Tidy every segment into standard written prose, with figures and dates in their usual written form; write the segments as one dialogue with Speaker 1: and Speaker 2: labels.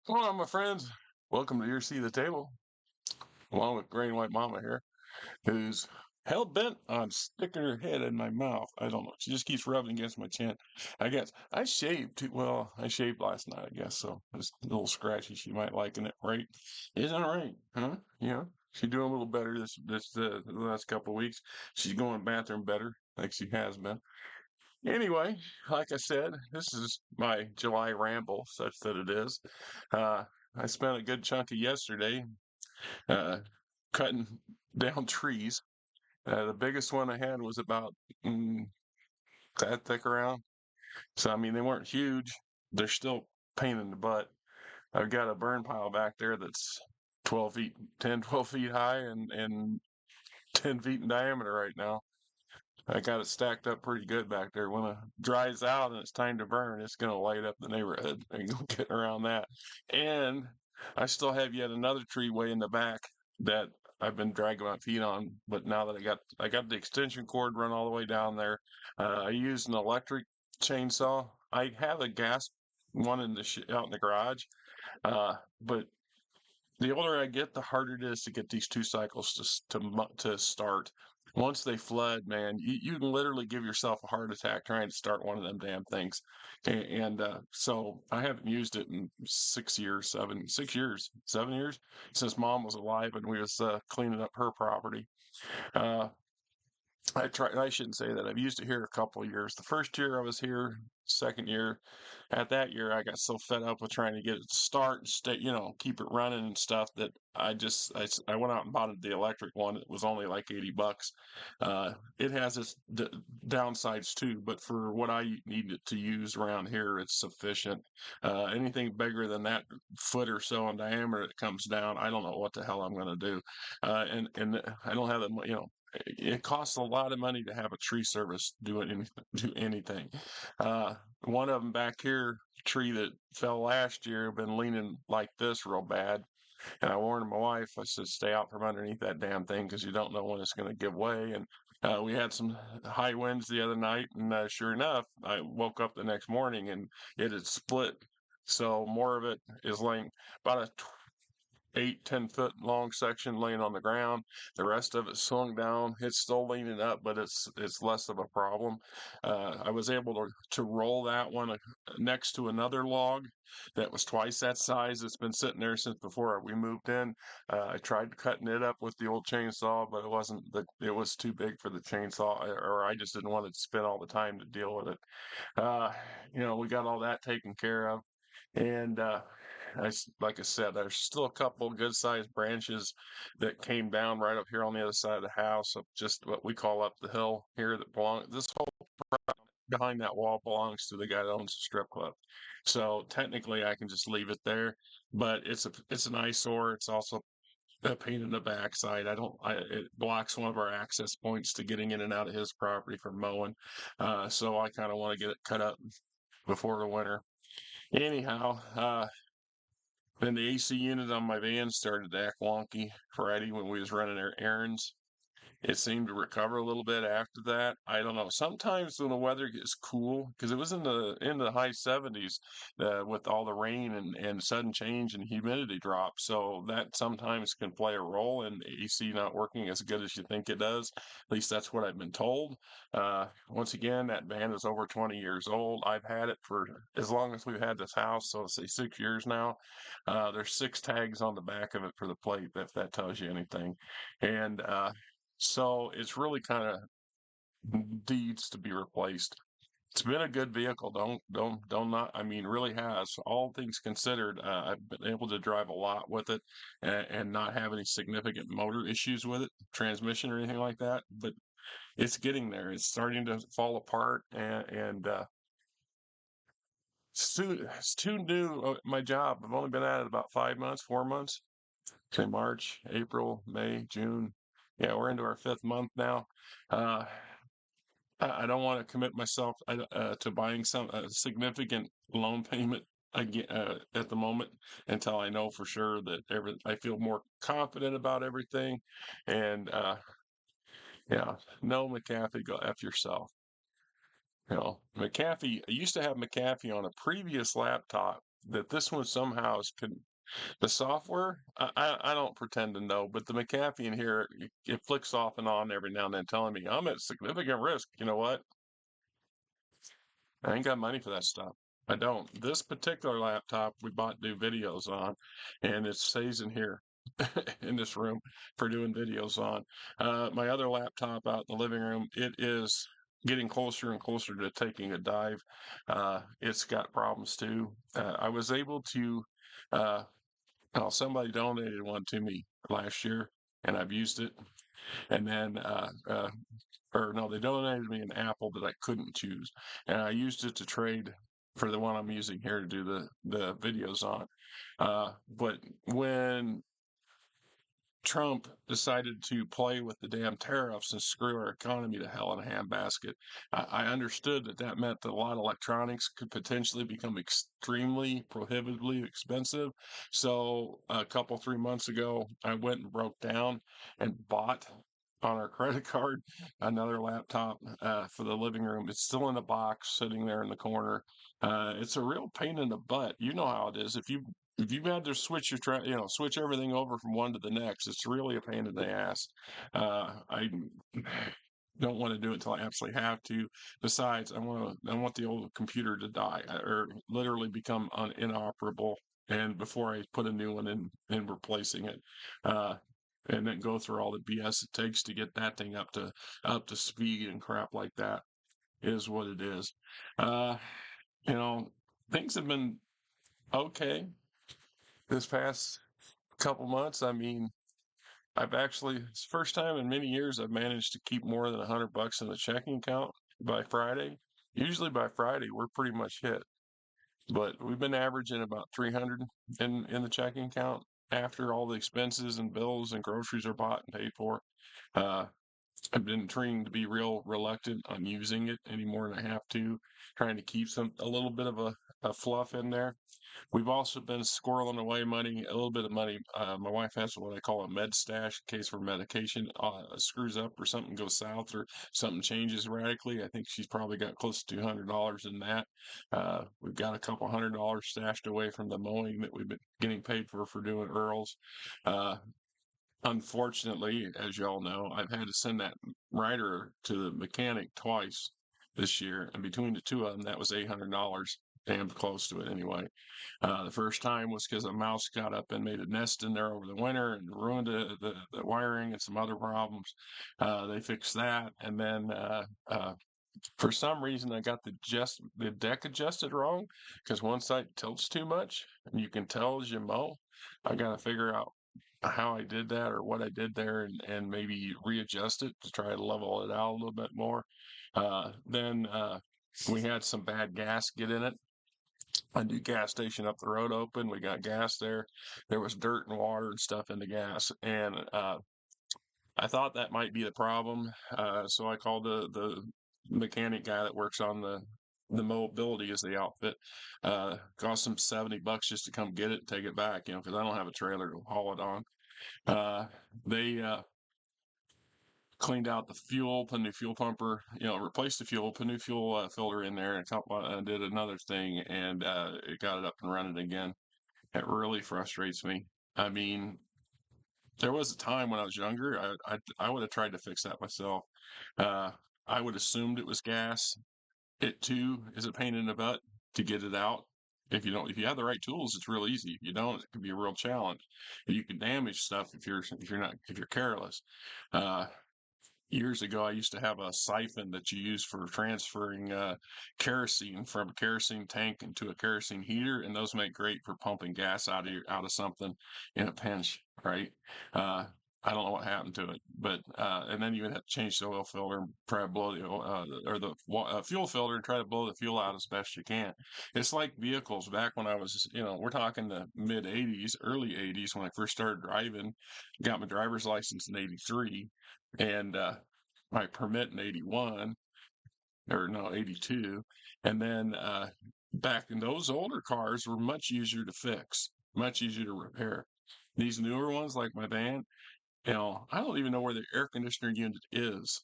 Speaker 1: Hello, my friends. Welcome to your seat at the table, along with Gray and White Mama here, who's hell bent on sticking her head in my mouth. I don't know. She just keeps rubbing against my chin. I guess I shaved too. Well, I shaved last night, I guess. So it's a little scratchy. She might liken it, right? Isn't it right? Huh? Yeah. She's doing a little better the last couple of weeks. She's going to the bathroom better, like she has been. Anyway, like I said, this is my July ramble, such that it is. Uh, I spent a good chunk of yesterday uh, cutting down trees. The biggest one I had was about that thick around. So, I mean, they weren't huge. They're still pain in the butt. I've got a burn pile back there that's 12 feet, 10, 12 feet high and 10 feet in diameter right now. I got it stacked up pretty good back there. When it dries out and it's time to burn, it's going to light up the neighborhood and go get around that. And I still have yet another tree way in the back that I've been dragging my feet on. But now that I got the extension cord run all the way down there, I used an electric chainsaw. I have a gas one out in the garage, but the older I get, the harder it is to get these 2 cycles to start. Once they flood, man, you can literally give yourself a heart attack trying to start one of them damn things. So I haven't used it in 6 years, 6 years, 7 years since Mom was alive and we was cleaning up her property. Uh, I shouldn't say that. I've used it here a couple of years. The first year I was here, second year, at that year I got so fed up with trying to get it to start and stay, keep it running and stuff that I went out and bought the electric one. It was only like $80. It has its downsides too, but for what I need it to use around here, it's sufficient. Anything bigger than that foot or so in diameter that comes down, I don't know what the hell I'm going to do. And I don't have the, it costs a lot of money to have a tree service do anything. One of them back here, tree that fell last year, been leaning like this real bad. And I warned my wife, I said, stay out from underneath that damn thing because you don't know when it's going to give way. And we had some high winds the other night, and sure enough, I woke up the next morning and it had split. So more of it is laying about a 8, 10 foot long section laying on the ground. The rest of it swung down. It's still leaning up, but it's less of a problem. I was able to roll that one next to another log that was twice that size. It's been sitting there since before we moved in. I tried cutting it up with the old chainsaw, but it was too big for the chainsaw, or I just didn't want to spend all the time to deal with it. Uh, we got all that taken care of. And like I said, there's still a couple good sized branches that came down right up here on the other side of the house, of just what we call up the hill here that belong. This whole behind that wall belongs to the guy that owns the strip club. So technically, I can just leave it there, but it's an eyesore. It's also a pain in the backside. It blocks one of our access points to getting in and out of his property for mowing. So I kind of want to get it cut up before the winter. Anyhow, then the AC unit on my van started to act wonky Friday when we was running our errands. It seemed to recover a little bit after that. I don't know. Sometimes when the weather gets cool, because it was in the high 70s with all the rain and sudden change and humidity drop, so that sometimes can play a role in AC not working as good as you think it does. At least that's what I've been told. Once again, that van is over 20 years old. I've had it for as long as we've had this house, so let's say 6 years now. There's 6 tags on the back of it for the plate, if that tells you anything. And so it's really kind of needs to be replaced. It's been a good vehicle. Don't not. I mean, really has. All things considered, I've been able to drive a lot with it and not have any significant motor issues with it, transmission or anything like that. But it's getting there. It's starting to fall apart, and it's too new. My job. I've only been at it about 5 months, 4 months. Okay, March, April, May, June. Yeah, we're into our fifth month now. Uh, I don't want to commit myself to buying some significant loan payment again at the moment until I know for sure that I feel more confident about everything. And yeah, no McAfee, go F yourself. McAfee, I used to have McAfee on a previous laptop that this one somehow is the software. I don't pretend to know, but the McAfee in here it flicks off and on every now and then, telling me I'm at significant risk. You know what? I ain't got money for that stuff. I don't. This particular laptop we bought to do videos on, and it stays in here in this room for doing videos on. My other laptop out in the living room, it is getting closer and closer to taking a dive. It's got problems too. I was able to, uh, well, somebody donated one to me last year, and I've used it. And then or no, they donated me an apple that I couldn't choose, and I used it to trade for the one I'm using here to do the videos on. But when Trump decided to play with the damn tariffs and screw our economy to hell in a handbasket, I understood that that meant that a lot of electronics could potentially become extremely prohibitively expensive. So a couple, 3 months ago, I went and broke down and bought on our credit card another laptop for the living room. It's still in a box sitting there in the corner. It's a real pain in the butt. You know how it is. If you've had to switch switch everything over from one to the next, it's really a pain in the ass. I don't want to do it until I absolutely have to. Besides, I want the old computer to die or literally become inoperable, and before I put a new one in replacing it, uh, and then go through all the BS it takes to get that thing up to speed and crap like that is what it is. Uh, you know, things have been okay this past couple months. I mean, it's the first time in many years I've managed to keep more than $100 in the checking account by Friday. Usually by Friday, we're pretty much hit, but we've been averaging about 300 in the checking account after all the expenses and bills and groceries are bought and paid for. Uh, I've been trying to be real reluctant on using it any more than I have to, trying to keep a little bit of a fluff in there. We've also been squirreling away money, a little bit of money. My wife has what I call a med stash in case her medication screws up or something goes south or something changes radically. I think she's probably got close to $200 in that. We've got a couple $100 stashed away from the mowing that we've been getting paid for doing Earl's. Uh, Unfortunately, as y'all know, I've had to send that rider to the mechanic twice this year, and between the two of them, that was $800, damn close to it anyway. The first time was because a mouse got up and made a nest in there over the winter and ruined the wiring and some other problems. They fixed that, and then for some reason I got the deck adjusted wrong because one side tilts too much, and you can tell as you mow. I got to figure out how I did that or what I did there and maybe readjust it to try to level it out a little bit more. Then we had some bad gas get in it. A new gas station up the road open. We got gas there. There was dirt and water and stuff in the gas, and I thought that might be the problem. So I called the mechanic guy that works on the mobility as the outfit. Cost him $70 just to come get it and take it back, because I don't have a trailer to haul it on. They cleaned out the fuel, put a new fuel pumper, replaced the fuel, put a new fuel filter in there, and did another thing, and it got it up and running again. It really frustrates me. I mean, there was a time when I was younger, I would have tried to fix that myself. Uh, I would assumed it was gas. It too is a pain in the butt to get it out. If you have the right tools, it's real easy. If you don't, it can be a real challenge. You can damage stuff if you're careless. Uh, Years ago, I used to have a siphon that you use for transferring kerosene from a kerosene tank into a kerosene heater, and those make great for pumping gas out of something in a pinch, right? Uh, I don't know what happened to it, but and then you would have to change the oil filter and try to blow the fuel filter and try to blow the fuel out as best you can. It's like vehicles back when I was, we're talking the mid '80s, early '80s when I first started driving. Got my driver's license in '83 and my permit in '81 or no '82, and then back in those older cars were much easier to fix, much easier to repair. These newer ones, like my van, I don't even know where the air conditioner unit is.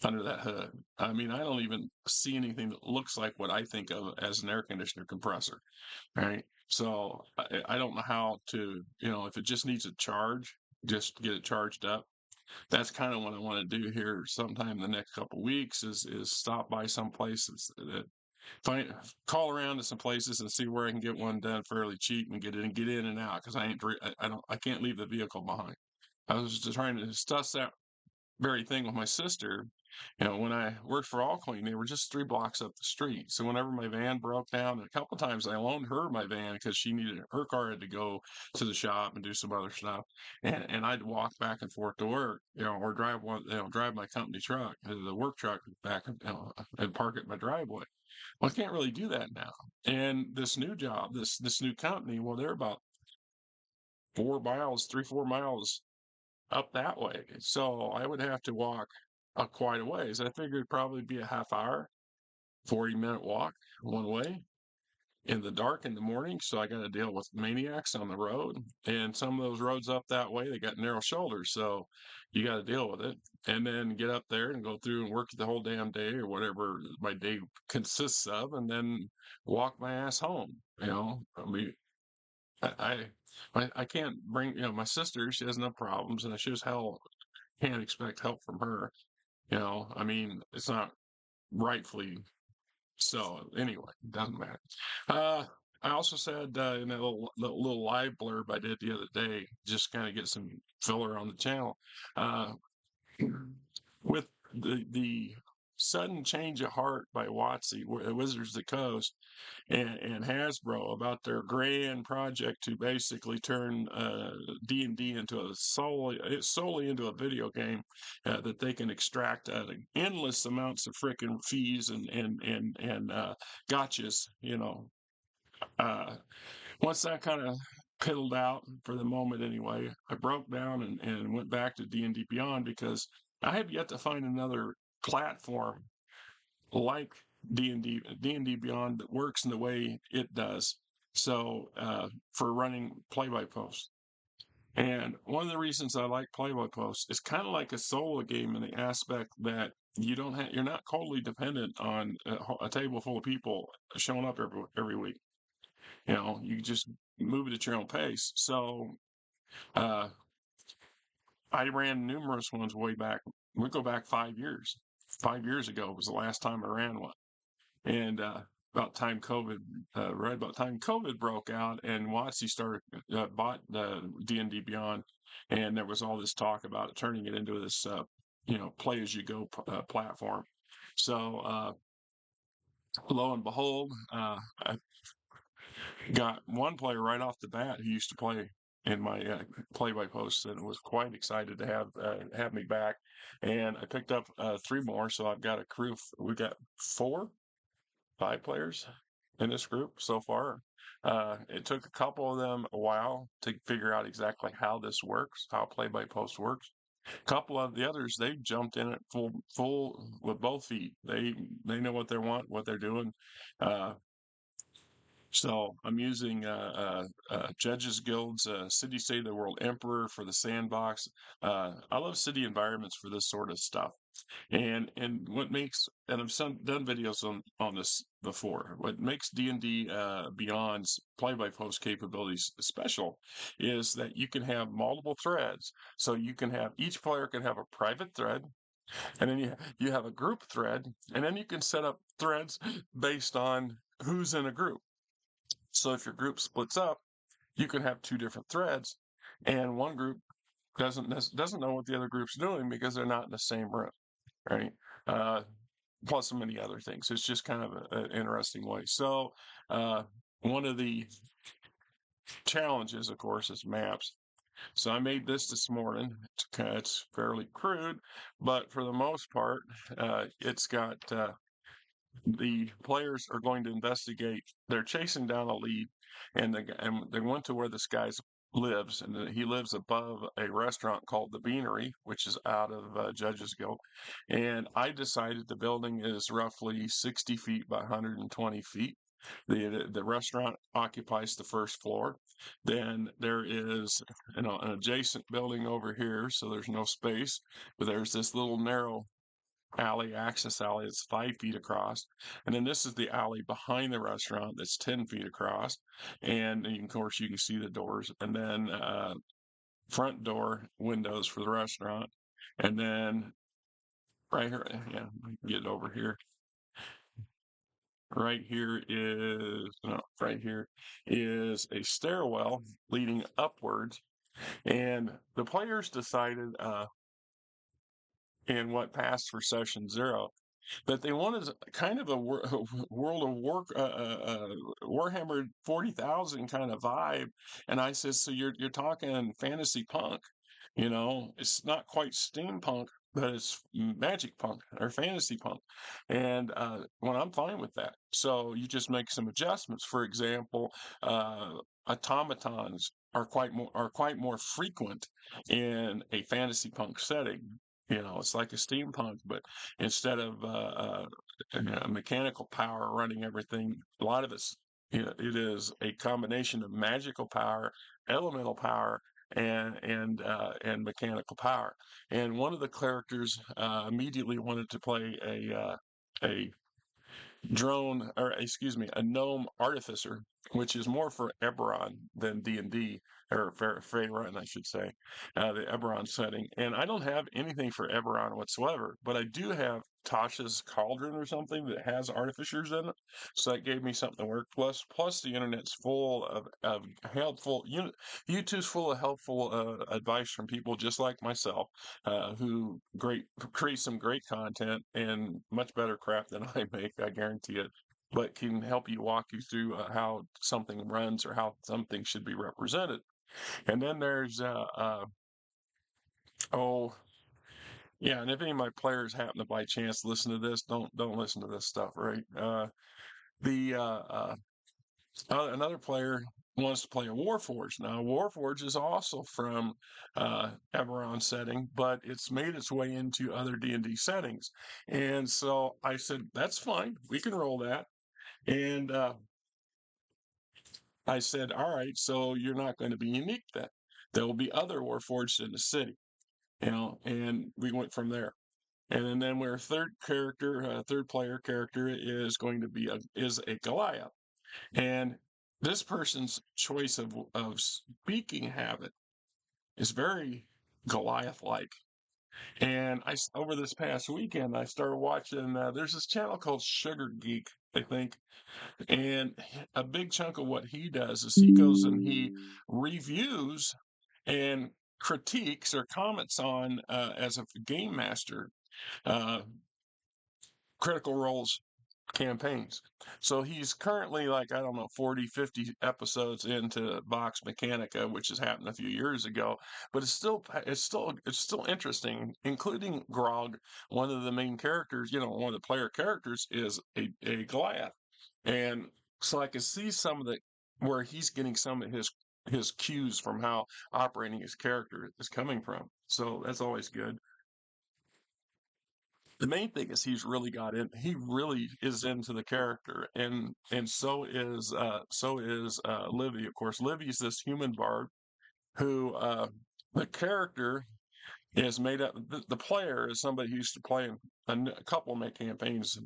Speaker 1: under that hood. I mean, I don't even see anything that looks like what I think of as an air conditioner compressor, right? So I don't know how to, if it just needs a charge, just get it charged up. That's kind of what I want to do here sometime in the next couple of weeks is stop by some places that find call around to some places and see where I can get one done fairly cheap and get in and out because I can't leave the vehicle behind. I was just trying to suss that very thing with my sister. When I worked for All Clean, they were just 3 blocks up the street. So whenever my van broke down, and a couple of times I loaned her my van because she needed her car had to go to the shop and do some other stuff, and I'd walk back and forth to work, or drive my company truck, the work truck back, and park it in my driveway. Well, I can't really do that now. And this new job, this new company, well, they're about 4 miles, 3, 4 miles up that way. So I would have to walk quite a ways. I figured it'd probably be a half hour, 40-minute walk one way in the dark in the morning. So I got to deal with maniacs on the road. And some of those roads up that way, they got narrow shoulders. So you got to deal with it. And then get up there and go through and work the whole damn day or whatever my day consists of, and then walk my ass home. I mean, I, I can't bring, my sister, she has no problems, and I sure as hell can't expect help from her. I mean, it's not rightfully so. Anyway, doesn't matter. Uh, I also said in that little live blurb I did the other day, just kind of get some filler on the channel, uh, with the sudden change of heart by WotC, Wizards of the Coast, and Hasbro about their grand project to basically turn D&D into solely into a video game that they can extract endless amounts of freaking fees and gotchas. Uh, Once that kind of piddled out for the moment anyway, I broke down and went back to D&D Beyond because I have yet to find another platform like D&D Beyond that works in the way it does. So for running play-by-post. And one of the reasons I like play-by-post is kind of like a solo game in the aspect that you're not totally dependent on a table full of people showing up every week. You just move it at your own pace. So uh, I ran numerous ones way back. We go back 5 years. 5 years ago was the last time I ran one. And right about time COVID broke out, and WotC started bought D&D Beyond, and there was all this talk about it, turning it into this play as you go platform. So lo and behold, I got one player right off the bat who used to play in my play-by-post, and was quite excited to have me back. And I picked up 3 more, so I've got a crew. We got 5 players in this group so far. It took a couple of them a while to figure out exactly how this works, how play-by-post works. A couple of the others, they jumped in it full with both feet. They know what they want, what they're doing. Uh, so I'm using Judges Guild's City State of the World Emperor for the sandbox. I love city environments for this sort of stuff. And what makes, and I've done videos on this before. What makes D&D Beyond's play-by-post capabilities special is that you can have multiple threads. So you can have each player can have a private thread, and then you have a group thread, and then you can set up threads based on who's in a group. So if your group splits up, you can have 2 different threads, and one group doesn't know what the other group's doing because they're not in the same room, right? Uh, Plus so many other things. It's just kind of an interesting way. So one of the challenges, of course, is maps. So I made this morning. It's fairly crude, but for the most part, it's got the players are going to investigate. They're chasing down a lead, and they went to where this guy lives, and he lives above a restaurant called the Beanery, which is out of Judges Guild. And I decided the building is roughly 60 feet by 120 feet. The restaurant occupies the first floor. Then there is an adjacent building over here, so there's no space. But there's this little narrow alley, access alley, that's 5 feet across. And then this is the alley behind the restaurant that's 10 feet across. And of course, you can see the doors. And then front door windows for the restaurant. And then right here, yeah, get it over here. Right here is, no, right here is a stairwell leading upwards. And the players decided in what passed for session 0 that they wanted kind of a World of Warhammer 40,000 kind of vibe. And I said, so you're talking fantasy punk, it's not quite steampunk, but it's magic punk or fantasy punk. And well, I'm fine with that. So you just make some adjustments. For example, automatons are quite more frequent in a fantasy punk setting. It's like a steampunk, but instead of mechanical power running everything, a lot of it is a combination of magical power, elemental power, and mechanical power. And one of the characters immediately wanted to play a drone, or excuse me, a gnome artificer, which is more for Eberron than D&D, or Faerun, I should say, the Eberron setting. And I don't have anything for Eberron whatsoever, but I do have Tasha's Cauldron or something that has artificers in it. So that gave me something to work. Plus the internet's full of helpful, YouTube's full of helpful advice from people just like myself, who create some great content and much better crap than I make, I guarantee it, but can help you walk you through how something runs or how something should be represented. And then there's oh yeah, and if any of my players happen to by chance listen to this, don't listen to this stuff, right? The Another player wants to play a Warforged. Now, Warforged is also from Eberron setting, but it's made its way into other D&D settings. And so I said, that's fine. We can roll that. And I said, all right, so you're not going to be unique then. There will be other Warforged in the city, and we went from there. And then our third player character is going to be a Goliath. And this person's choice of speaking habit is very Goliath-like. And over this past weekend, I started watching. There's this channel called Sugar Geek, I think, and a big chunk of what he does is he goes and he reviews and critiques or comments on, as a game master, uh, Critical Role's campaigns. So he's currently, like, I don't know, 40, 50 episodes into Vox Mechanica, which has happened a few years ago, but it's still interesting, including Grog. One of the main characters, one of the player characters is a Goliath. And so I can see some of where he's getting some of his cues from how operating his character is coming from. So that's always good. The main thing is he really is into the character, and so is Livy. Of course, Livy's this human bard who, the character is made up. The player is somebody who used to play in a couple of my campaigns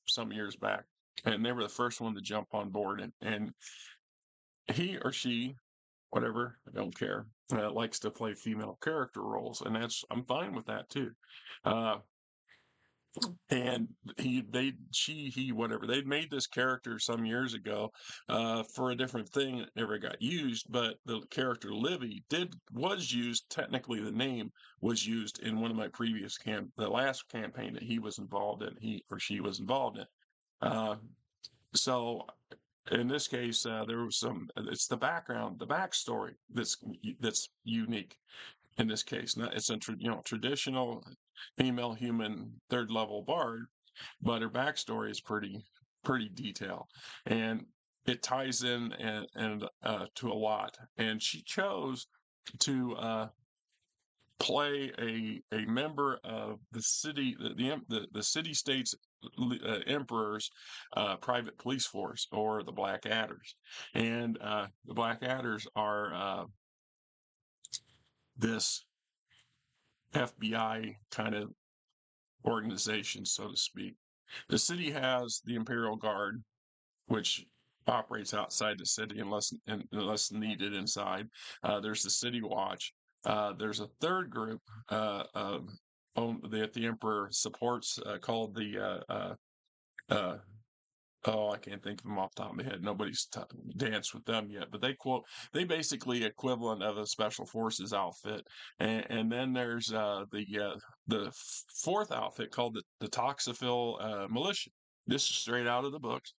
Speaker 1: some years back, and they were the first one to jump on board, and he or she, whatever, I don't care, likes to play female character roles, and I'm fine with that too. Uh, and he, whatever, they'd made this character some years ago for a different thing that never got used, but the character Livy was used. Technically, the name was used in one of my previous the last campaign that he was involved in, he or she was involved in. So in this case, there was it's the background, the backstory that's unique in this case. Now, it's a traditional female human third level bard, but her backstory is pretty detailed, and it ties in and to a lot. And she chose to play a member of the city, the city state's emperor's private police force, or the Black Adders. And the Black Adders are this FBI kind of organization, so to speak. The city has the Imperial Guard, which operates outside the city unless needed inside. There's the City Watch. There's a third group that the Emperor supports called the uh, oh, I can't think of them off the top of my head. Nobody's danced with them yet, but they basically equivalent of a special forces outfit. And then there's the fourth outfit called the Toxophil Militia. This is straight out of the books.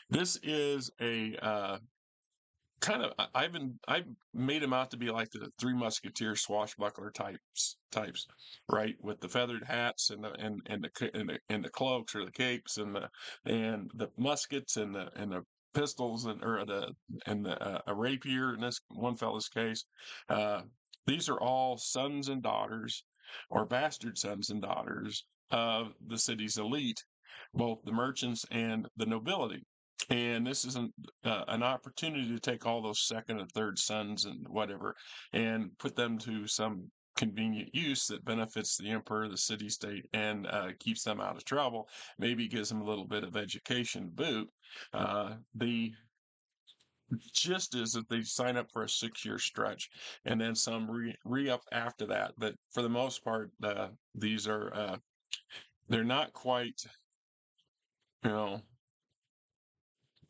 Speaker 1: This is a kind of I've made him out to be like the Three Musketeers swashbuckler types, right? With the feathered hats and the cloaks or the capes and the muskets and the pistols and a rapier in this one fella's case. Uh, these are all sons and daughters, or bastard sons and daughters of the city's elite, both the merchants and the nobility. And this is an opportunity to take all those second and third sons and whatever and put them to some convenient use that benefits the emperor, the city state, and keeps them out of trouble. Maybe gives them a little bit of education to boot. The gist is that they sign up for a 6 year stretch and then some re up after that. But for the most part, these are they're not quite, you know,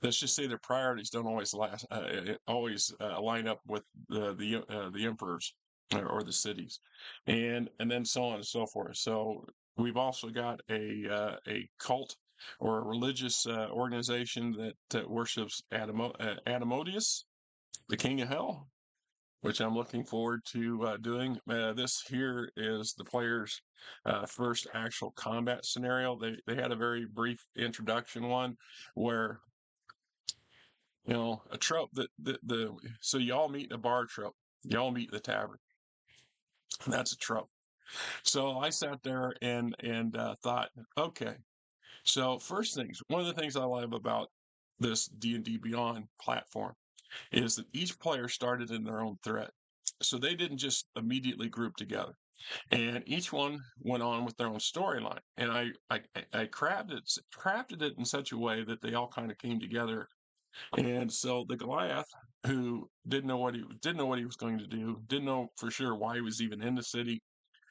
Speaker 1: let's just say their priorities don't always line up with the emperors or the cities, and then so on and so forth. So we've also got a cult or a religious organization that worships Adamodius, the king of hell, which I'm looking forward to doing. This here is the player's first actual combat scenario. They had a very brief introduction one where, a trope that so y'all meet in a bar trope. Y'all meet in the tavern. That's a trope. So I sat there and thought, okay. So first things, one of the things I love about this D&D Beyond platform is that each player started in their own thread. So they didn't just immediately group together. And each one went on with their own storyline. And I crafted it in such a way that they all kind of came together. And so the Goliath, who didn't know what he was going to do, didn't know for sure why he was even in the city.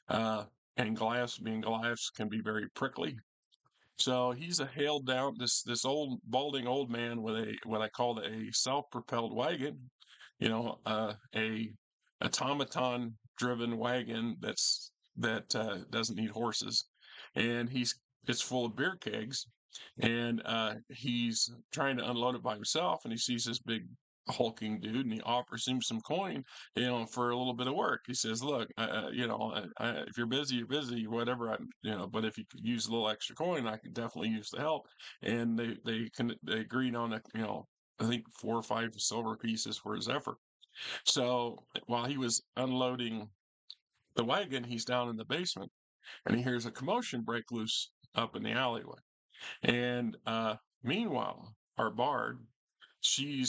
Speaker 1: And Goliaths, being Goliaths, can be very prickly. So he's a hailed down this old balding old man with what I call a self-propelled wagon, a automaton driven wagon that doesn't need horses, and it's full of beer kegs, and he's trying to unload it by himself, and he sees this big hulking dude, and he offers him some coin, for a little bit of work. He says, "Look, if you're busy, you're busy, whatever. But if you could use a little extra coin, I could definitely use the help." And they agreed on I think 4 or 5 silver pieces for his effort. So while he was unloading the wagon, he's down in the basement, and he hears a commotion break loose up in the alleyway. And meanwhile, our bard, she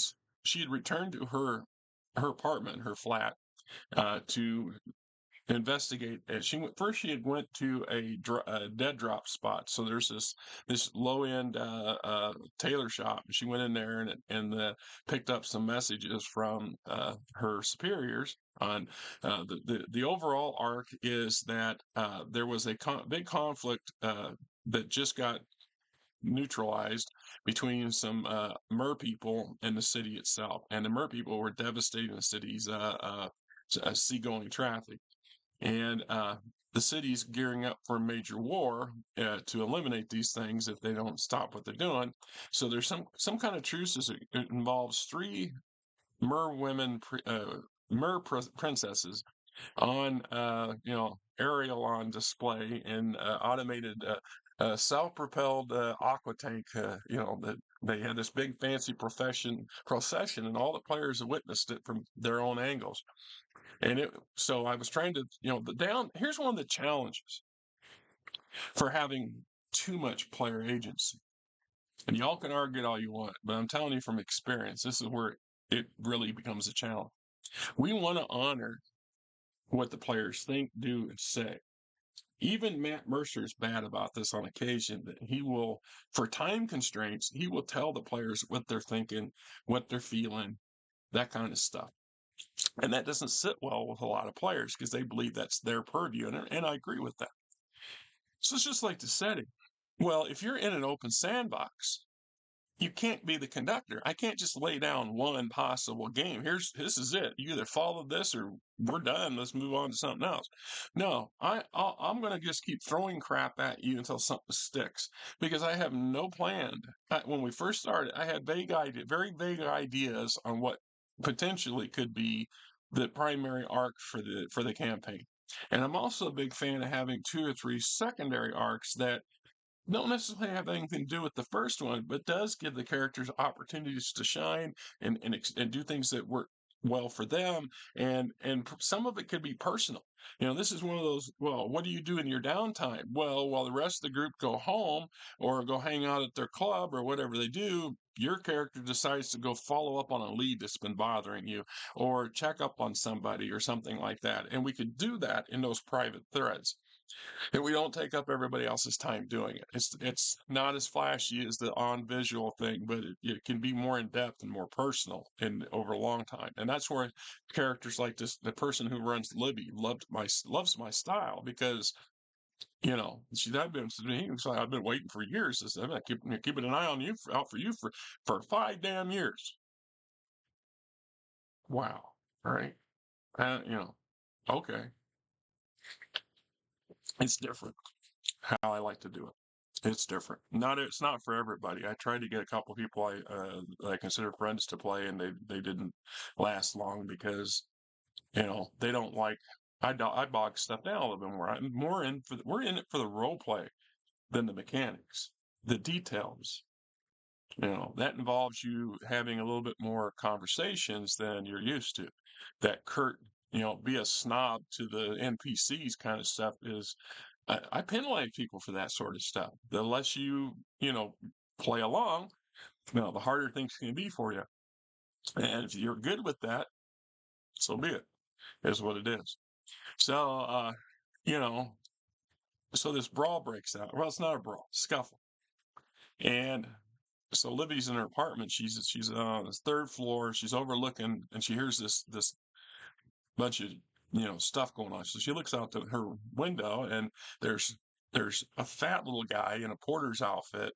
Speaker 1: had returned to her apartment, her flat, to investigate. And she had went to a dead drop spot. So there's this low end tailor shop. She went in there and picked up some messages from her superiors on the overall arc is that there was a big conflict that just got neutralized between some mer people and the city itself, and the mer people were devastating the city's seagoing traffic, and the city's gearing up for a major war to eliminate these things if they don't stop what they're doing. So there's some kind of truce. It involves three mer women, princesses on aerial on display in automated self-propelled aqua tank. That they had this big fancy procession, and all the players witnessed it from their own angles. And so I was trying to, here's one of the challenges for having too much player agency. And y'all can argue it all you want, but I'm telling you from experience, this is where it really becomes a challenge. We want to honor what the players think, do, and say. Even Matt Mercer is bad about this on occasion. That he will, for time constraints, he will tell the players what they're thinking, what they're feeling, that kind of stuff. And that doesn't sit well with a lot of players because they believe that's their purview. And I agree with that. So it's just like the setting. Well, if you're in an open sandbox, you can't be the conductor. I can't just lay down one possible game. This is it. You either follow this or we're done. Let's move on to something else. No, I'm going to just keep throwing crap at you until something sticks because I have no plan. When we first started, I had very vague ideas on what potentially could be the primary arc for the campaign. And I'm also a big fan of having 2 or 3 secondary arcs that don't necessarily have anything to do with the first one, but does give the characters opportunities to shine and do things that work well for them. And some of it could be personal. This is one of those. Well, what do you do in your downtime? Well, while the rest of the group go home or go hang out at their club or whatever they do. Your character decides to go follow up on a lead that's been bothering you or check up on somebody or something like that. And we could do that in those private threads. And we don't take up everybody else's time doing it. It's not as flashy as the on visual thing, but it can be more in depth and more personal and over a long time. And that's where characters like this, the person who runs Libby, loves my style because I've been to me. So I've been waiting for years. I've been keeping an eye on you out for you for 5 damn years. Wow. All right. Okay. It's different how I like to do it. It's different. It's not for everybody. I tried to get a couple people I consider friends to play, and they didn't last long because they don't like. I bog stuff down a little bit more. We're in it for the role play than the mechanics, the details. That involves you having a little bit more conversations than you're used to. That curt, be a snob to the NPCs kind of stuff is I penalize people for that sort of stuff. The less you play along, the harder things can be for you. And if you're good with that, so be it, is what it is. So, you know, so this brawl breaks out. Well, it's not a brawl, scuffle. And so Libby's in her apartment. She's on the 3rd floor. She's overlooking, and she hears this bunch of stuff going on. So she looks out to her window, and there's a fat little guy in a porter's outfit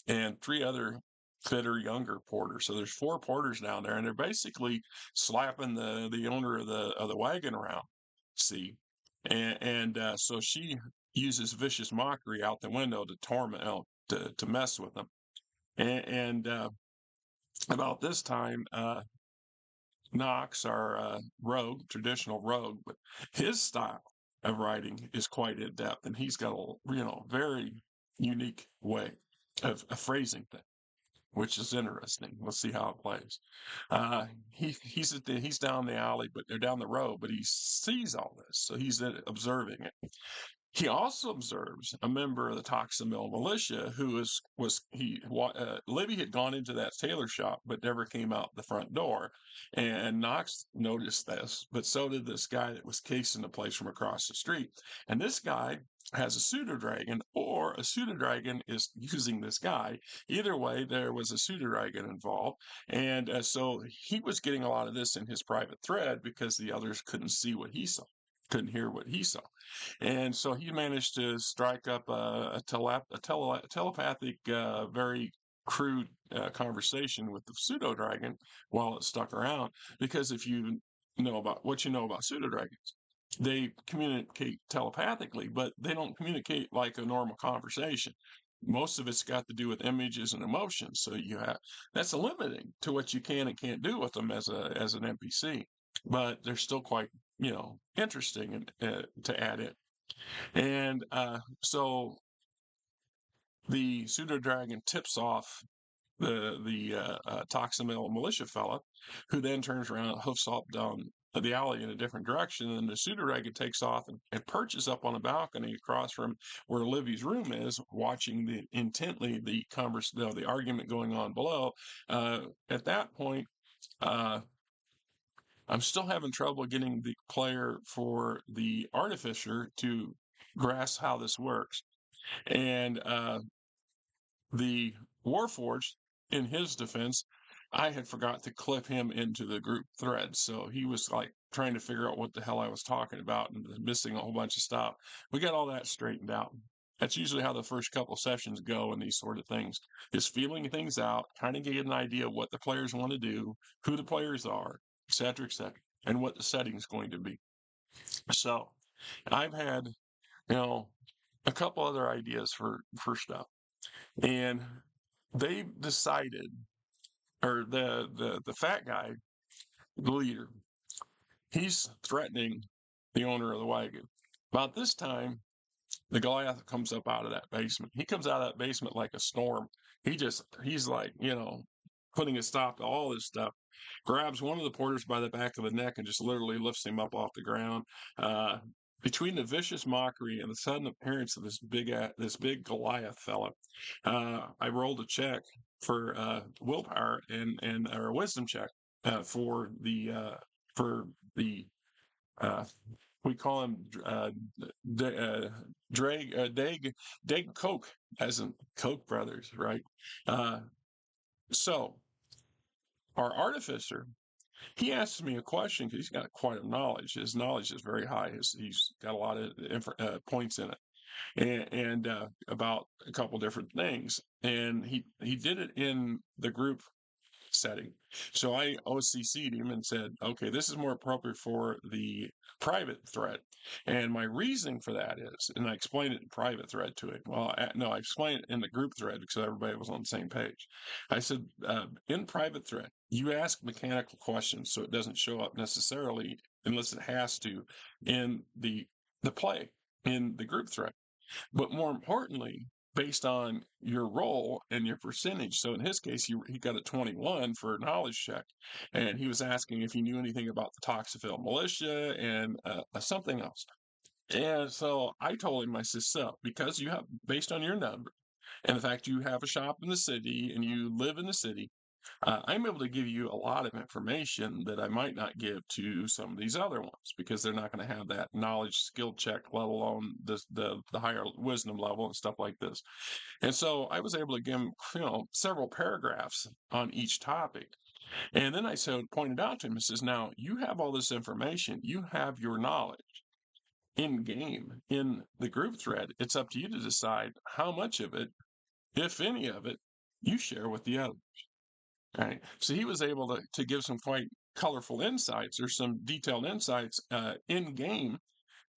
Speaker 1: and 3 other fitter younger porters. So there's 4 porters down there, and they're basically slapping the owner of the wagon around. See, and so she uses vicious mockery out the window to torment, to mess with them. And about this time, Knox, our rogue, traditional rogue, but his style of writing is quite in depth, and he's got a very unique way of phrasing things, which is interesting. We'll see how it plays. He's down the alley, but they're down the road, but he sees all this, so he's observing it. He also observes a member of the Toxamil militia who Libby had gone into that tailor shop but never came out the front door. And Knox noticed this, but so did this guy that was casing the place from across the street. And this guy has a pseudo dragon, or a pseudo dragon is using this guy. Either way, there was a pseudo dragon involved. And so he was getting a lot of this in his private thread because the others couldn't see what he saw, couldn't hear what he saw. And so he managed to strike up telepathic, very crude conversation with the pseudo dragon while it stuck around. Because if you know about what you know about pseudo dragons, they communicate telepathically, but they don't communicate like a normal conversation. Most of it's got to do with images and emotions. So that's limiting to what you can and can't do with them as an NPC. But they're still quite interesting and to add in. And so the pseudo dragon tips off the Toxamil militia fella, who then turns around and hoofs off down the alley in a different direction. And the pseudo dragon takes off and perches up on a balcony across from where Livy's room is, watching intently the argument going on below. At that point, I'm still having trouble getting the player for the artificer to grasp how this works. And the Warforged, in his defense, I had forgot to clip him into the group thread. So he was like trying to figure out what the hell I was talking about and missing a whole bunch of stuff. We got all that straightened out. That's usually how the first couple sessions go in these sort of things. Just feeling things out, kind of getting an idea of what the players want to do, who the players are, et cetera, and what the setting's going to be. So I've had, you know, a couple other ideas for stuff. And they decided, or the fat guy, the leader, he's threatening the owner of the wagon. About this time, the Goliath comes up out of that basement. He comes out of that basement like a storm. He's like, putting a stop to all this stuff. Grabs one of the porters by the back of the neck and just literally lifts him up off the ground. Uh, Between the vicious mockery and the sudden appearance of this big Goliath fella, I rolled a check for willpower and or a wisdom check for the uh, we call him Dag Koch, as in Koch brothers, right? Uh, so our artificer, he asks me a question because he's got quite a knowledge. His knowledge is very high. He's got a lot of points in it, and about a couple different things. And he did it in the group setting. So I OCC'd him and said, okay, this is more appropriate for the private thread. And my reasoning for that is, and I explained it in private thread to him. Well, no, I explained it in the group thread because everybody was on the same page. I said, in private thread, you ask mechanical questions so it doesn't show up necessarily unless it has to in the play in the group thread. But more importantly, based on your role and your percentage. So in his case, he got a 21 for a knowledge check, and he was asking if he knew anything about the Toxaville militia and something else. And so I told him, I said, so because you have, based on your number and the fact you have a shop in the city and you live in the city, I'm able to give you a lot of information that I might not give to some of these other ones because they're not going to have that knowledge skill check, let alone the higher wisdom level and stuff like this. And so I was able to give him, several paragraphs on each topic. And then I pointed out to him, I says, now you have all this information, you have your knowledge in game in the group thread. It's up to you to decide how much of it, if any of it, you share with the others. Right. So he was able to give some quite colorful insights or some detailed insights in game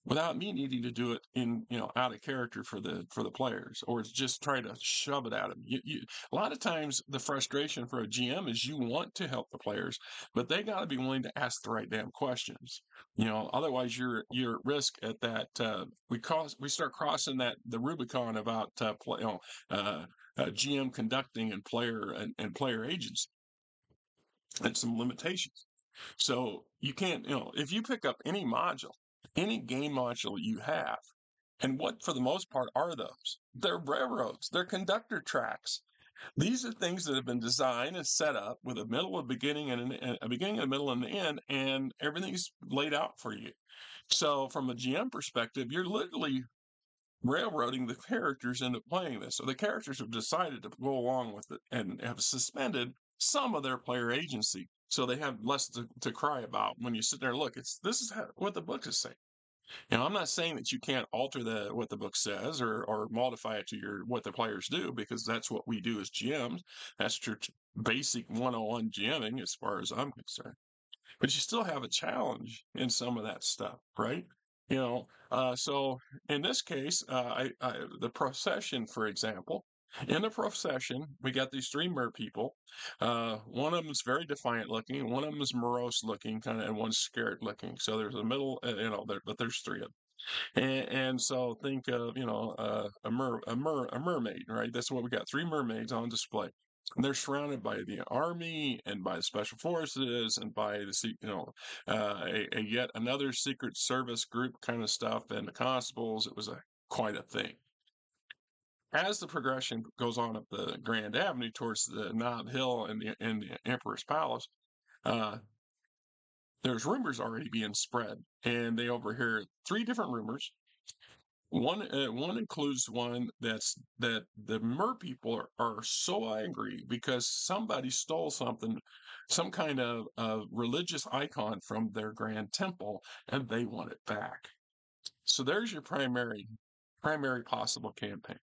Speaker 1: without me needing to do it in out of character for the players or just try to shove it at them. A lot of times the frustration for a GM is you want to help the players, but they got to be willing to ask the right damn questions. Otherwise you're at risk at that. We start crossing the Rubicon about GM conducting and player agents and some limitations. So you can't, if you pick up any module, any game module you have, and what for the most part are those? They're railroads, they're conductor tracks. These are things that have been designed and set up with a middle, a beginning, and a beginning, a middle, and an end, and everything's laid out for you. So from a GM perspective, you're literally railroading the characters into playing this. So the characters have decided to go along with it and have suspended some of their player agency. So they have less to cry about when you sit there and look. This is what the book is saying. I'm not saying that you can't alter what the book says or modify it to what the players do, because that's what we do as GMs. That's your basic 101 GMing as far as I'm concerned. But you still have a challenge in some of that stuff, right? So in this case, the procession, for example, in the procession, we got these three mer people. One of them is very defiant looking, one of them is morose looking, kind of, and one's scared looking. So there's a middle, but there's three of them. And so think of a mermaid, right? That's what we got. Three mermaids on display. And they're surrounded by the army and by the special forces and by a yet another secret service group kind of stuff and the constables. It was quite a thing. As the progression goes on up the Grand Avenue towards the Nob Hill and the Emperor's Palace, there's rumors already being spread, and they overhear three different rumors. One includes one that the mer people are so angry because somebody stole something, some kind of religious icon from their grand temple, and they want it back. So there's your primary possible campaign.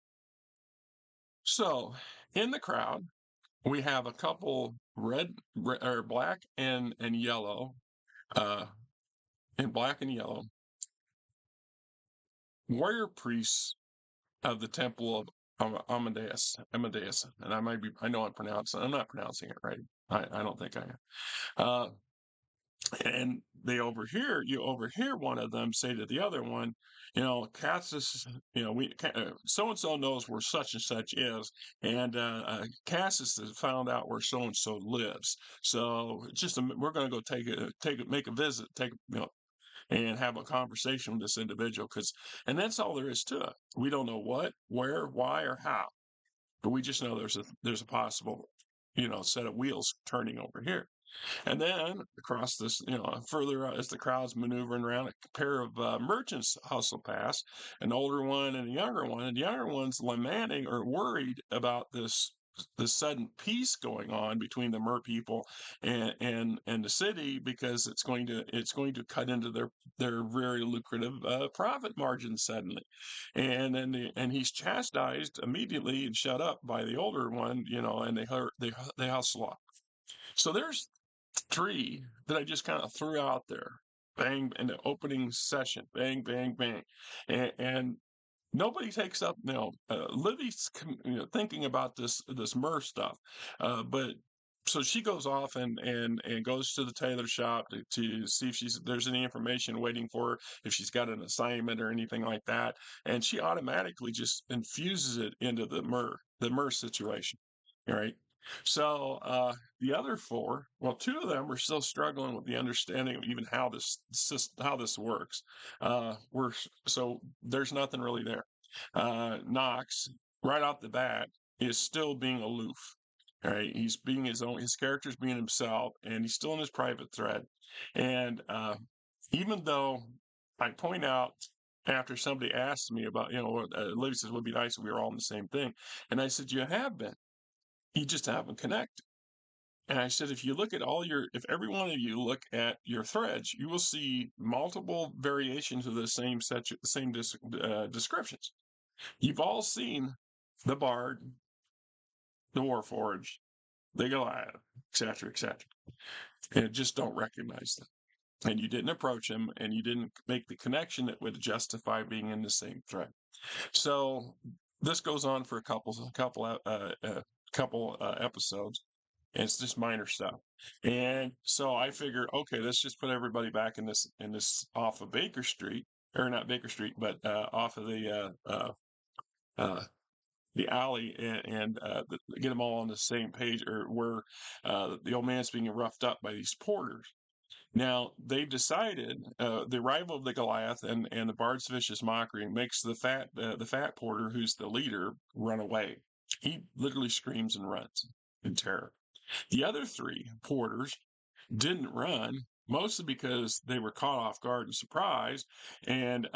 Speaker 1: So in the crowd, we have a couple or black and yellow, uh, in black and yellow warrior priests of the temple of Amadeus, and I know I'm not pronouncing it right. I don't think I am. Uh, and you overhear one of them say to the other one, Cassis, so and so knows where such and such is, and Cassis has found out where so and so lives. So we're going to go make a visit, and have a conversation with this individual and that's all there is to it. We don't know what, where, why, or how, but we just know there's a possible, set of wheels turning over here. And then across this, further as the crowd's maneuvering around, a pair of merchants hustle past, an older one and a younger one. And the younger one's lamenting or worried about this sudden peace going on between the mer people and the city because it's going to cut into their very lucrative profit margin suddenly. And he's chastised immediately and shut up by the older one, and they hustle off. So there's three that I just kind of threw out there. Bang in the opening session. Bang, bang, bang. And nobody takes up. Livy's thinking about this Murr stuff, but so she goes off and goes to the tailor shop to see if there's any information waiting for her, if she's got an assignment or anything like that, and she automatically just infuses it into the Murr situation. All right. So the other four, well, two of them are still struggling with the understanding of even how this works. We're so there's nothing really there. Knox, right off the bat, is still being aloof. All right, he's being his character's being himself, and he's still in his private thread. And even though I point out after somebody asks me about, Libby says, would be nice if we were all in the same thing. And I said, you have been. You just haven't connected. And I said, if every one of you look at your threads, you will see multiple variations of the same descriptions. You've all seen the Bard, the Warforged, the Goliath, etc., etc., and just don't recognize them. And you didn't approach them, and you didn't make the connection that would justify being in the same thread. So this goes on for a couple episodes. And it's just minor stuff. And so I figured, okay, let's just put everybody back in this off of Baker Street, or not Baker Street, but off of the alley, and get them all on the same page, or where the old man's being roughed up by these porters. Now they've decided the arrival of the Goliath and the Bard's vicious mockery makes the fat porter, who's the leader, run away. He literally screams and runs in terror. The other three porters didn't run, mostly because they were caught off guard and surprised, and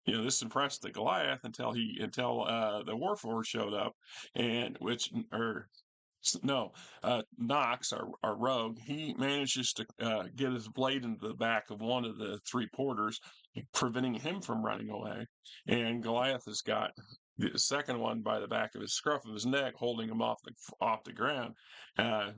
Speaker 1: this impressed the Goliath until the Warforged showed up, and which or no, Knox, our rogue, he manages to get his blade into the back of one of the three porters, preventing him from running away. And Goliath has got the second one by the back of his scruff of his neck, holding him off the ground. Uh,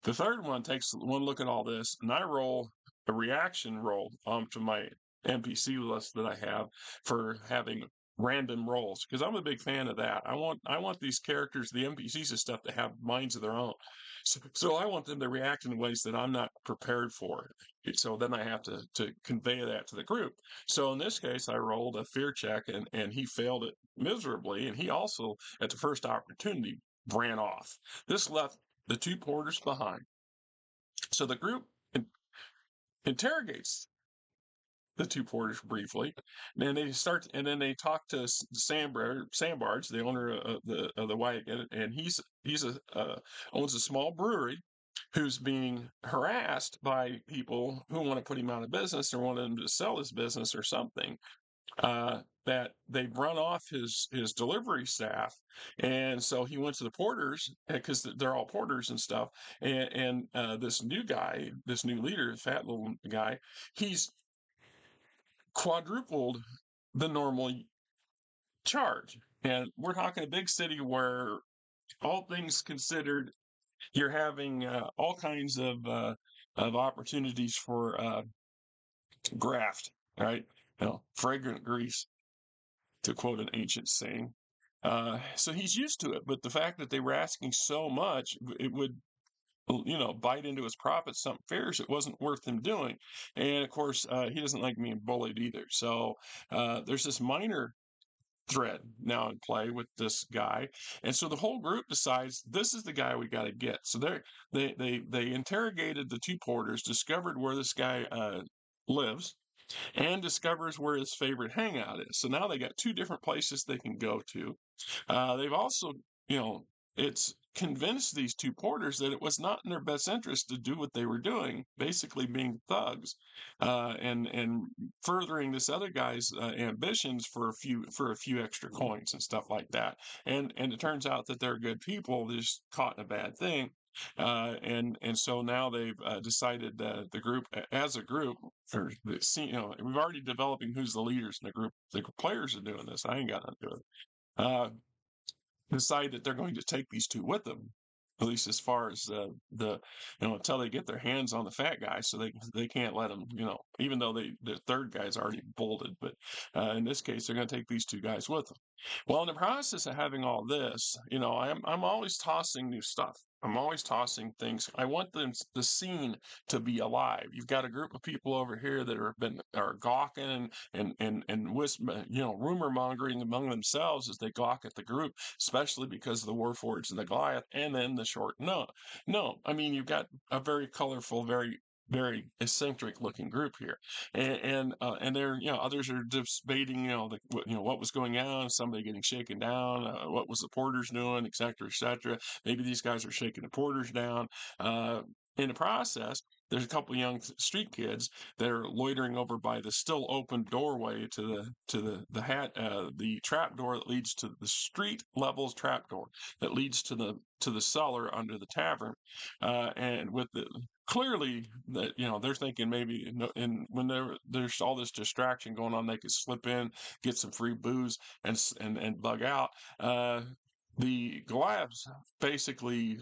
Speaker 1: the third one takes one look at all this, and I roll a reaction roll onto my NPC list that I have for having random rolls, because I'm a big fan of that. I want these characters, the NPCs and stuff, to have minds of their own. So I want them to react in ways that I'm not prepared for. So then I have to convey that to the group. So in this case, I rolled a fear check, and he failed it miserably, and he also, at the first opportunity, ran off. This left the two porters behind. So the group interrogates the two porters briefly. And then they talk to Sandbarge, the owner of the wagon, and he's owns a small brewery who's being harassed by people who want to put him out of business or want him to sell his business or something. that they run off his delivery staff, and so he went to the porters because they're all porters and stuff. And this new guy, this new leader, fat little guy, he's quadrupled the normal charge. And we're talking a big city where, all things considered, you're having all kinds of opportunities for graft, right? Fragrant grease, to quote an ancient saying. So he's used to it, but the fact that they were asking so much, it would, bite into his profits something fierce. It wasn't worth him doing. And of course, he doesn't like being bullied either. So there's this minor thread now in play with this guy, and so the whole group decides this is the guy we got to get. So they interrogated the two porters, discovered where this guy lives, and discovers where his favorite hangout is. So now they got two different places they can go to. They've also, you know, it's convinced these two porters that it was not in their best interest to do what they were doing, basically being thugs, and furthering this other guy's ambitions for a few extra coins and stuff like that. And it turns out that they're good people, they're just caught in a bad thing. And so now they've decided the group, as a group, or we've already developing who's the leaders in the group. The players are doing this. I ain't got nothing to do with it. Decide that they're going to take these two with them, at least as far as until they get their hands on the fat guy, so they can't let them, even though the third guy's already bolted. But in this case, they're going to take these two guys with them. Well, in the process of having all this, I'm always tossing new stuff. I'm always tossing things. I want the scene to be alive. You've got a group of people over here that are gawking and rumor mongering among themselves as they gawk at the group, especially because of the Warforged and the Goliath, and then the short no. No, I mean, you've got a very colorful, very very eccentric looking group here, and there, others are debating, what was going on, somebody getting shaken down, what was the porters doing, et cetera, et cetera. Maybe these guys are shaking the porters down. In the process, there's a couple of young street kids that are loitering over by the still open doorway the trap door that leads to the street level trap door that leads to the cellar under the tavern, and with the clearly that, they're thinking maybe, and when there's all this distraction going on, they could slip in, get some free booze, and bug out. The Goliaths basically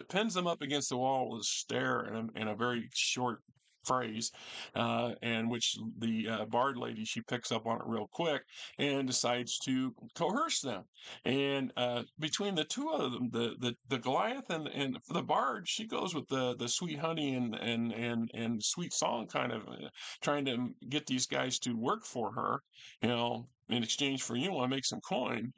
Speaker 1: pins them up against the wall with a stare and a very short phrase, and which the bard lady, she picks up on it real quick and decides to coerce them. And between the two of them, the Goliath and the bard, she goes with the sweet honey and sweet song, kind of trying to get these guys to work for her, in exchange for, you want to make some coin,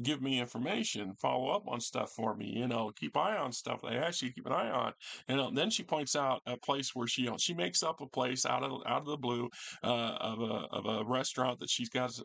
Speaker 1: give me information, follow up on stuff for me, keep eye on stuff they ask you to keep an eye on. And then she points out a place where she makes up a place out of the blue, of a restaurant that she's got,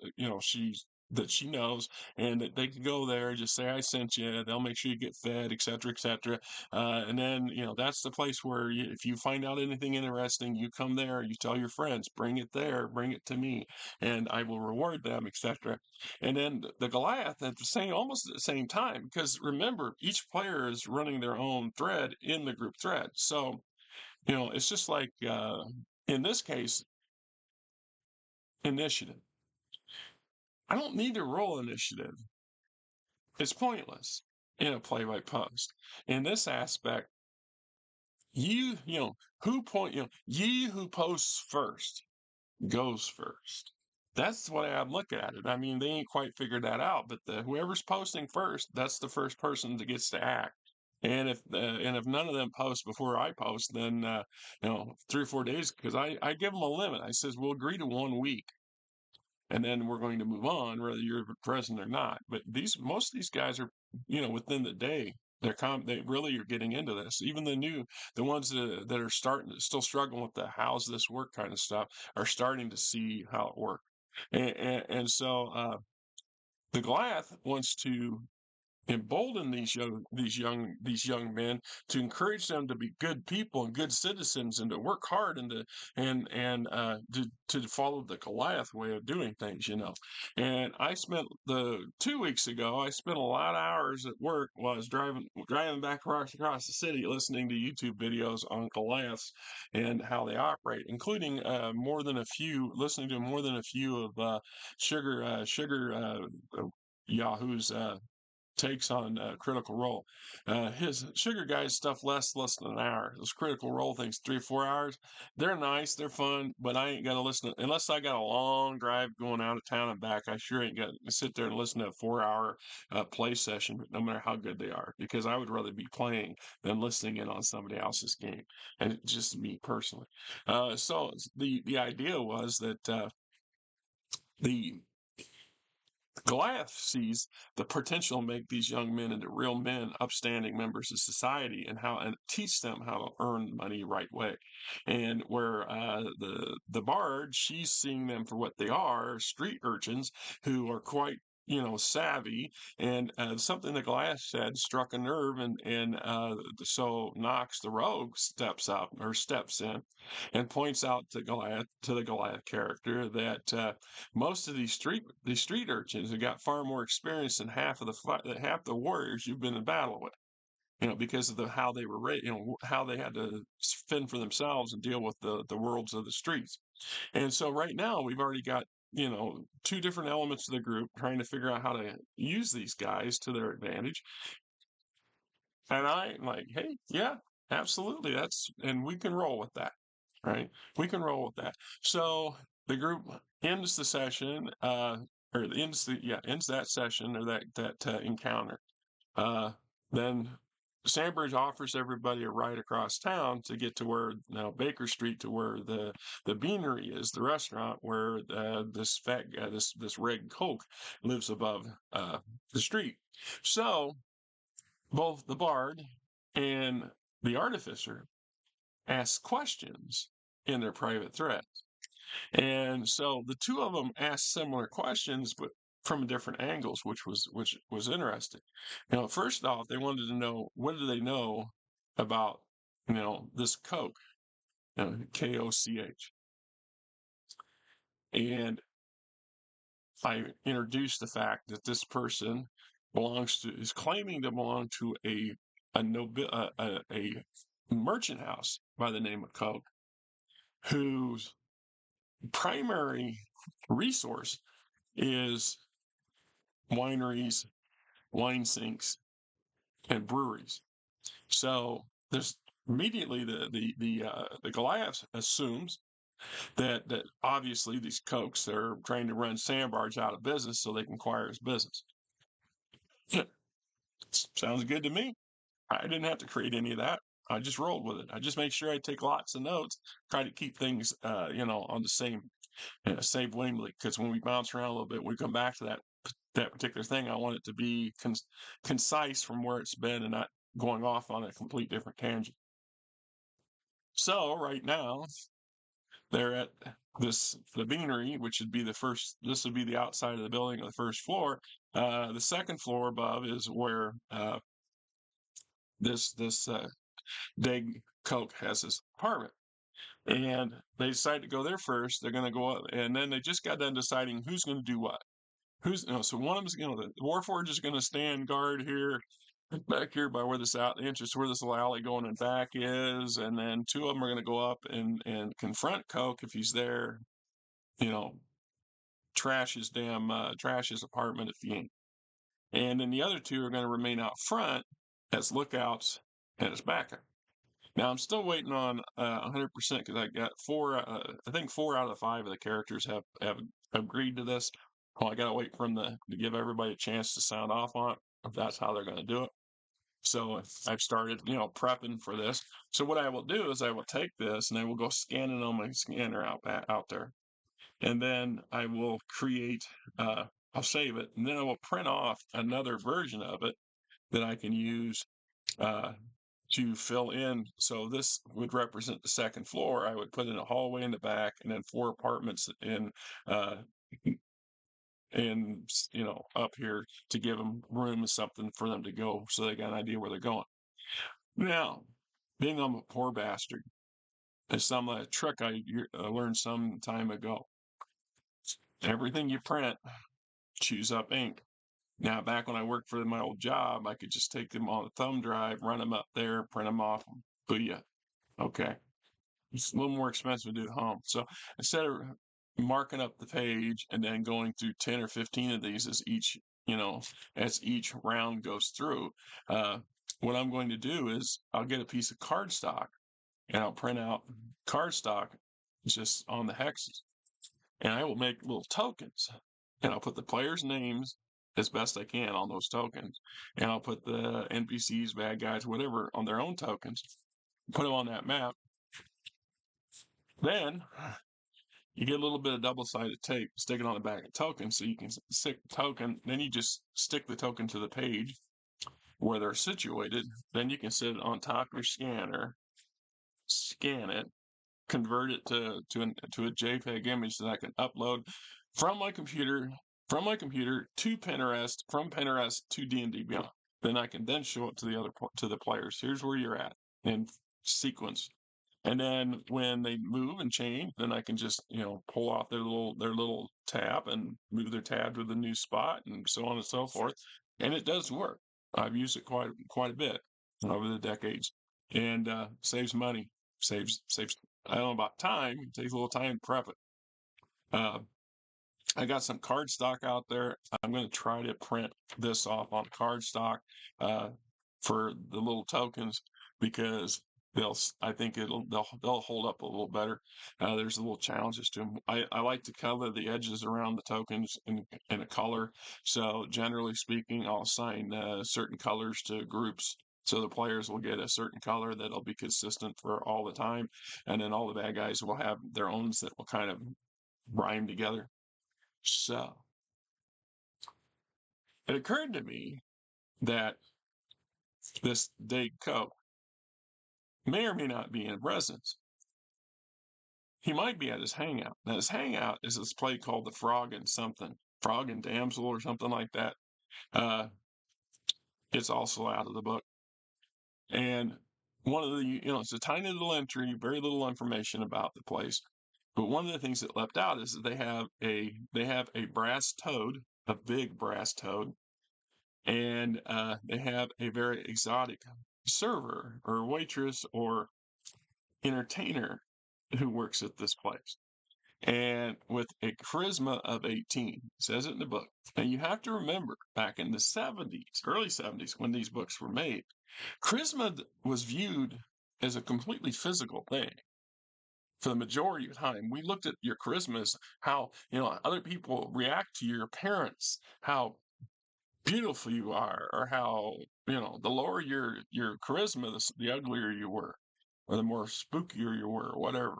Speaker 1: that she knows, and that they can go there, just say I sent you. They'll make sure you get fed, et cetera, et cetera. And then, that's the place where if you find out anything interesting, you come there, you tell your friends, bring it there, bring it to me, and I will reward them, et cetera. And then the Goliath at the same, almost at the same time, because remember, each player is running their own thread in the group thread. So, it's just like, in this case, initiative. I don't need to roll initiative. It's pointless in a play by post. In this aspect, ye who posts first goes first. That's the way I'm looking at it. I mean, they ain't quite figured that out, but whoever's posting first, that's the first person that gets to act. And if none of them post before I post, then 3 or 4 days, because I give them a limit. I says we'll agree to 1 week, and then we're going to move on, whether you're present or not. But most of these guys are, within the day. They really are getting into this. Even the ones that are still struggling with the how's this work kind of stuff, are starting to see how it works. And so the Goliath wants to embolden these young men, to encourage them to be good people and good citizens, and to work hard, and to follow the Goliath way of doing things, And I spent the 2 weeks ago, I spent a lot of hours at work while I was driving back across the city, listening to YouTube videos on Goliaths and how they operate, including listening to more than a few of Sugar Yahoo's takes on Critical Role. His Sugar Guy's stuff less than an hour. Those Critical Role things, 3 or 4 hours. They're nice, they're fun, but I ain't gonna listen unless I got a long drive going out of town and back. I sure ain't gonna sit there and listen to a 4 hour play session, no matter how good they are, because I would rather be playing than listening in on somebody else's game, and just me personally. So the idea was that the Goliath sees the potential to make these young men into real men, upstanding members of society, and teach them how to earn money the right way. And where the bard, she's seeing them for what they are, street urchins who are quite savvy. And something that Goliath said struck a nerve, and so Knox the rogue steps in and points out to the Goliath character that most of these street urchins have got far more experience than half the warriors you've been in battle with. Because of how they were raised, how they had to fend for themselves and deal with the worlds of the streets. And so right now we've already got two different elements of the group trying to figure out how to use these guys to their advantage. And I'm like, hey, yeah, absolutely, and we can roll with that, right? We can roll with that. So the group ends the session, or ends that session, or that encounter. Then Sandbridge offers everybody a ride across town to get to where Baker Street, to where the Beanery is, the restaurant where this fat guy, this Red Coke, lives above the street. So both the bard and the artificer ask questions in their private threads. And so the two of them asked similar questions, but from different angles, which was interesting. First off, they wanted to know, what do they know about this Coke, Koch. And I introduced the fact that this person is claiming to belong to a merchant house by the name of Coke, whose primary resource is wineries, wine sinks, and breweries. So there's immediately the Goliath assumes that obviously these Cokes, they're trying to run Sandbarge out of business so they can acquire his business. Sounds good to me. I didn't have to create any of that. I just rolled with it. I just make sure I take lots of notes, try to keep things, on the same wavelength. Because when we bounce around a little bit, we come back to that particular thing. I want it to be concise from where it's been, and not going off on a complete different tangent. So right now they're at the Beanery, which would be the first. This would be the outside of the building of the first floor. The second floor above is where this Dag Coke has his apartment. And they decide to go there first. They're going to go up, and then they just got done deciding who's going to do what. So one of them's, the Warforged is going to stand guard here, back here by where this entrance, where this little alley going in back is, and then two of them are going to go up and confront Coke if he's there. Trash his apartment if he ain't. And then the other two are going to remain out front as lookouts and as backup. Now I'm still waiting on 100% because I got I think 4 out of the 5 of the characters have agreed to this. Well, I gotta wait for them to give everybody a chance to sound off on it, if that's how they're gonna do it. So I've started, prepping for this. So what I will do is I will take this and I will go scan it on my scanner out there, and then I will create. I'll save it, and then I will print off another version of it that I can use to fill in. So this would represent the second floor. I would put in a hallway in the back, and then 4 apartments in and up here to give them room, something for them to go, so they got an idea where they're going. Now, being I'm a poor bastard, is some trick I learned some time ago. Everything you print chews up ink. Now, back when I worked for my old job, I could just take them on a thumb drive, run them up there, print them off. Booyah. Okay. It's a little more expensive to do at home. So instead of marking up the page and then going through 10 or 15 of these as each round goes through, uh, what I'm going to do is I'll get a piece of cardstock and I'll print out cardstock just on the hexes. And I will make little tokens and I'll put the players' names as best I can on those tokens. And I'll put the NPCs, bad guys, whatever on their own tokens, put them on that map. Then you get a little bit of double-sided tape, stick it on the back of the token so you can stick the token. Then you just stick the token to the page where they're situated. Then you can sit it on top of your scanner, scan it, convert it to a JPEG image that I can upload from my computer to Pinterest, from Pinterest to DnD Beyond. Then I can then show it to the players. Here's where you're at in sequence. And then when they move and change, then I can just pull off their little tab and move their tab to the new spot and so on and so forth. And it does work. I've used it quite a bit over the decades, and saves money, saves I don't know about time. It takes a little time to prep it. I got some cardstock out there. I'm going to try to print this off on cardstock for the little tokens because I think they'll hold up a little better. There's a little challenges to them. I like to color the edges around the tokens in a color. So generally speaking, I'll assign certain colors to groups. So the players will get a certain color that'll be consistent for all the time. And then all the bad guys will have their owns that will kind of rhyme together. So it occurred to me that this Dave Coe may or may not be in residence. He might be at his hangout. Now, his hangout is this play called The Frog and something, Frog and Damsel or something like that. It's also out of the book. And one of the, it's a tiny little entry, very little information about the place. But one of the things that left out is that they have a brass toad, a big brass toad, and they have a very exotic server or waitress or entertainer who works at this place, and with a charisma of 18. It says it in the book. And you have to remember, back in the 70s, early 70s, when these books were made, charisma was viewed as a completely physical thing. For the majority of the time, we looked at your charisma as how other people react to your appearance, how beautiful you are, or how the lower your charisma, the uglier you were, or the more spookier you were, or whatever.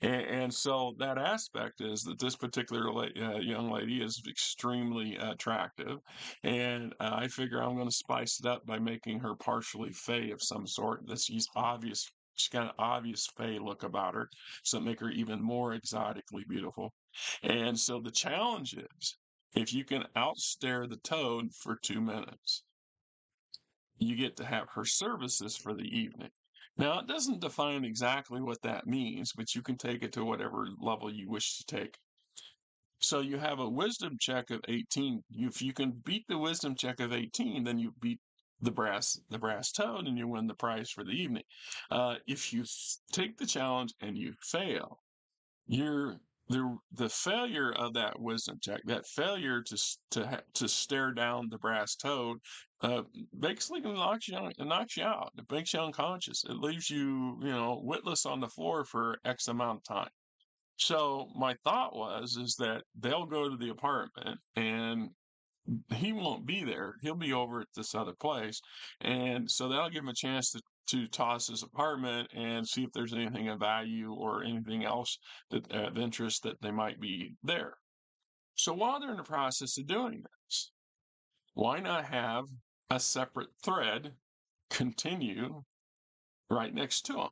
Speaker 1: And so that aspect is that this particular young lady is extremely attractive, and I figure I'm going to spice it up by making her partially fey of some sort. That she's obvious. She's got an obvious fey look about her, so make her even more exotically beautiful. And so the challenge is, if you can outstare the toad for 2 minutes, you get to have her services for the evening. Now, it doesn't define exactly what that means, but you can take it to whatever level you wish to take. So you have a wisdom check of 18. If you can beat the wisdom check of 18, then you beat the brass toad and you win the prize for the evening. If you take the challenge and you fail, you're the failure of that wisdom check, that failure to stare down the brass toad, basically knocks you out. It makes you unconscious. It leaves you, witless on the floor for X amount of time. So my thought is that they'll go to the apartment and he won't be there. He'll be over at this other place. And so that'll give him a chance to toss his apartment and see if there's anything of value or anything else that of interest that they might be there. So while they're in the process of doing this, why not have a separate thread continue right next to them?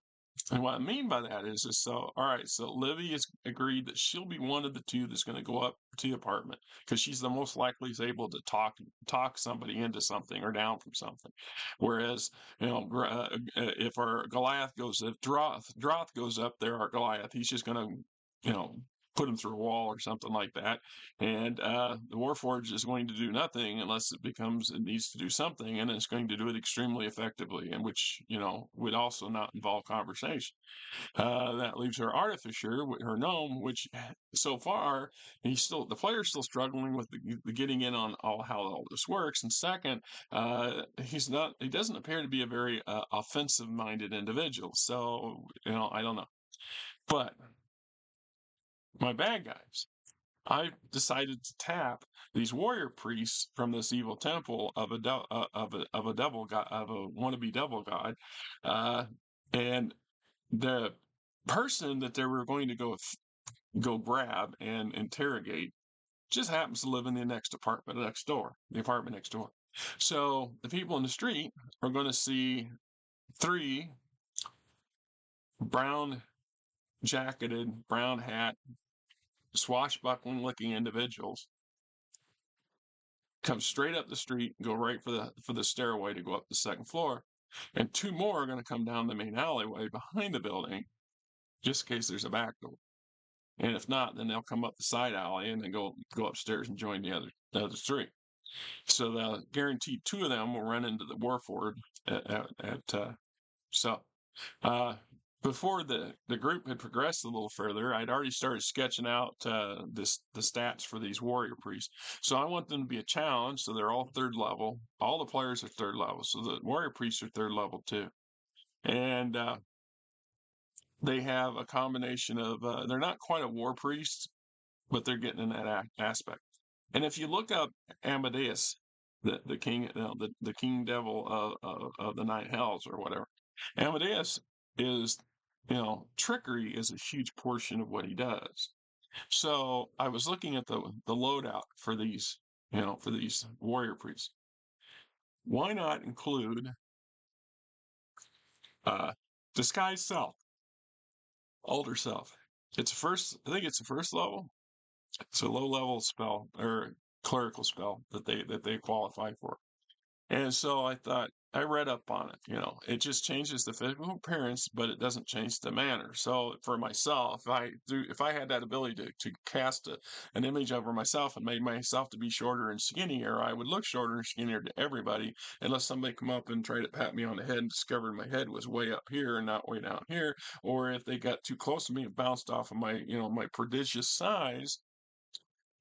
Speaker 1: And what I mean by that is so, all right, so Livy has agreed that she'll be one of the two that's going to go up to the apartment because she's the most likely is able to talk somebody into something or down from something. Whereas, if our Goliath goes, if Droth goes up there, our Goliath, he's just going to, put him through a wall or something like that. And the Warforged is going to do nothing unless it needs to do something, and it's going to do it extremely effectively, and which, would also not involve conversation. That leaves her Artificer, her gnome, which so far the player's still struggling with the getting in on how all this works. And second, he doesn't appear to be a very offensive-minded individual. So, I don't know. But my bad guys, I decided to tap these warrior priests from this evil temple of a devil god, of a wannabe devil god, and the person that they were going to go grab and interrogate just happens to live in the apartment next door. So the people in the street are going to see three brown jacketed, brown hat, swashbuckling looking individuals come straight up the street and go right for the stairway to go up the second floor. And two more are going to come down the main alleyway behind the building, just in case there's a back door. And if not, then they'll come up the side alley and then go upstairs and join the other three. So the guaranteed two of them will run into the Warford so before the group had progressed a little further, I'd already started sketching out the stats for these warrior priests. So I want them to be a challenge. So they're all third level. All the players are third level. So the warrior priests are third level too. And they have a combination of they're not quite a war priest, but they're getting in that aspect. And if you look up Amadeus, the king, the king devil of the nine hells or whatever, Amadeus is, trickery is a huge portion of what he does. So I was looking at the loadout for these, for these warrior priests. Why not include disguise self, older self? I think it's the first level. It's a low level spell or clerical spell that they qualify for. And so I read up on it. It just changes the physical appearance, but it doesn't change the manner. So for myself, if I had that ability to cast an image over myself and made myself to be shorter and skinnier, I would look shorter and skinnier to everybody, unless somebody come up and tried to pat me on the head and discovered my head was way up here and not way down here, or if they got too close to me and bounced off of my my prodigious size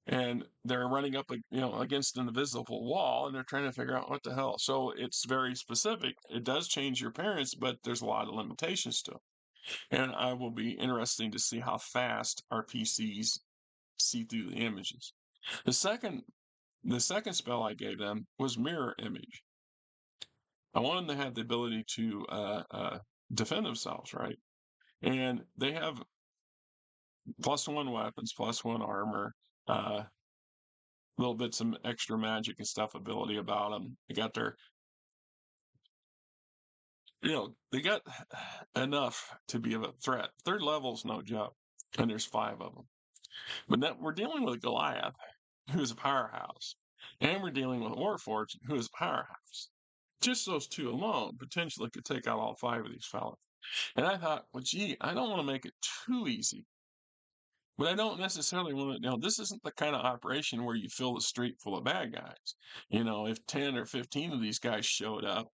Speaker 1: and they're running up against an invisible wall and they're trying to figure out what the hell. So it's very specific. It does change your appearance, but there's a lot of limitations to it. And I will be interesting to see how fast our PCs see through the images. The second spell I gave them was mirror image. I want them to have the ability to defend themselves, right? And they have +1 weapons, +1 armor, little bit some extra magic and stuff ability about them. They got they got enough to be of a threat. Third level's no joke, and there's 5 of them. But now we're dealing with Goliath, who's a powerhouse, and we're dealing with Warforged, who is a powerhouse. Just those two alone potentially could take out all 5 of these fellas. And I thought, well, gee, I don't want to make it too easy. But I don't necessarily want to, this isn't the kind of operation where you fill the street full of bad guys. If 10 or 15 of these guys showed up,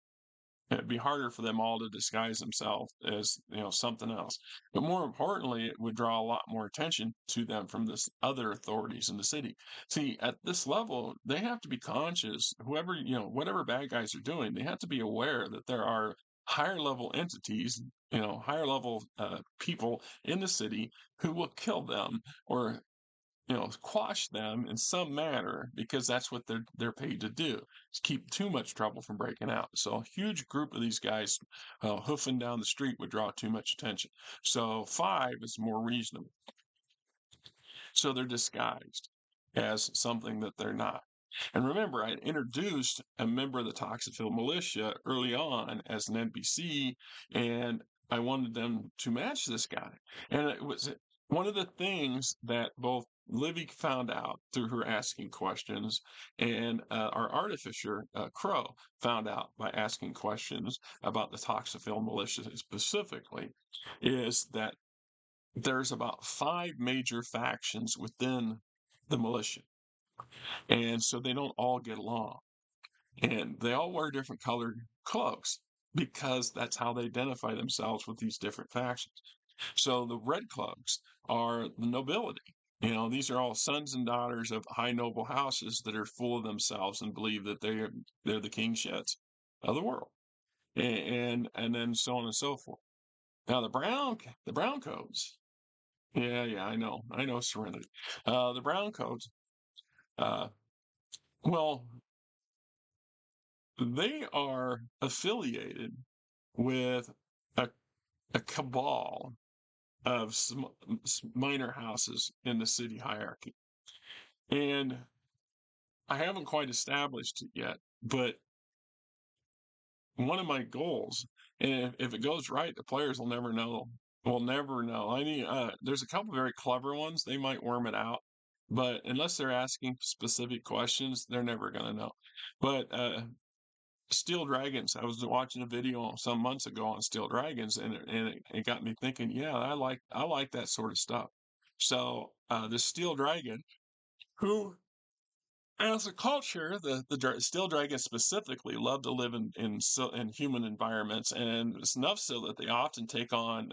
Speaker 1: it'd be harder for them all to disguise themselves as, something else. But more importantly, it would draw a lot more attention to them from this other authorities in the city. See, at this level, they have to be conscious, whatever bad guys are doing, they have to be aware that there are higher level entities, higher level people in the city who will kill them or quash them in some manner because that's what they're paid to do, is keep too much trouble from breaking out. So a huge group of these guys hoofing down the street would draw too much attention. So 5 is more reasonable. So they're disguised as something that they're not. And remember, I introduced a member of the Toxophil militia early on as an NPC, and I wanted them to match this guy. And it was one of the things that both Livy found out through her asking questions, and our artificer, Crow, found out by asking questions about the Toxophil militia specifically, is that there's about 5 major factions within the militia. And so they don't all get along. And they all wear different colored cloaks because that's how they identify themselves with these different factions. So the red cloaks are the nobility. These are all sons and daughters of high noble houses that are full of themselves and believe that they're the king shits of the world, and then so on and so forth. Now the brown coats, yeah, I know Serenity. The brown coats, uh, well, they are affiliated with a, a cabal of minor houses in the city hierarchy. And I haven't quite established it yet, but one of my goals, and if it goes right, the players will never know. Will never know. There's a couple very clever ones. They might worm it out, but unless they're asking specific questions, they're never going to know. But Steel Dragons. I was watching a video some months ago on Steel Dragons, and it got me thinking. Yeah, I like that sort of stuff. So the Steel Dragon, who as a culture, the Steel Dragons specifically love to live in human environments, and it's enough so that they often take on,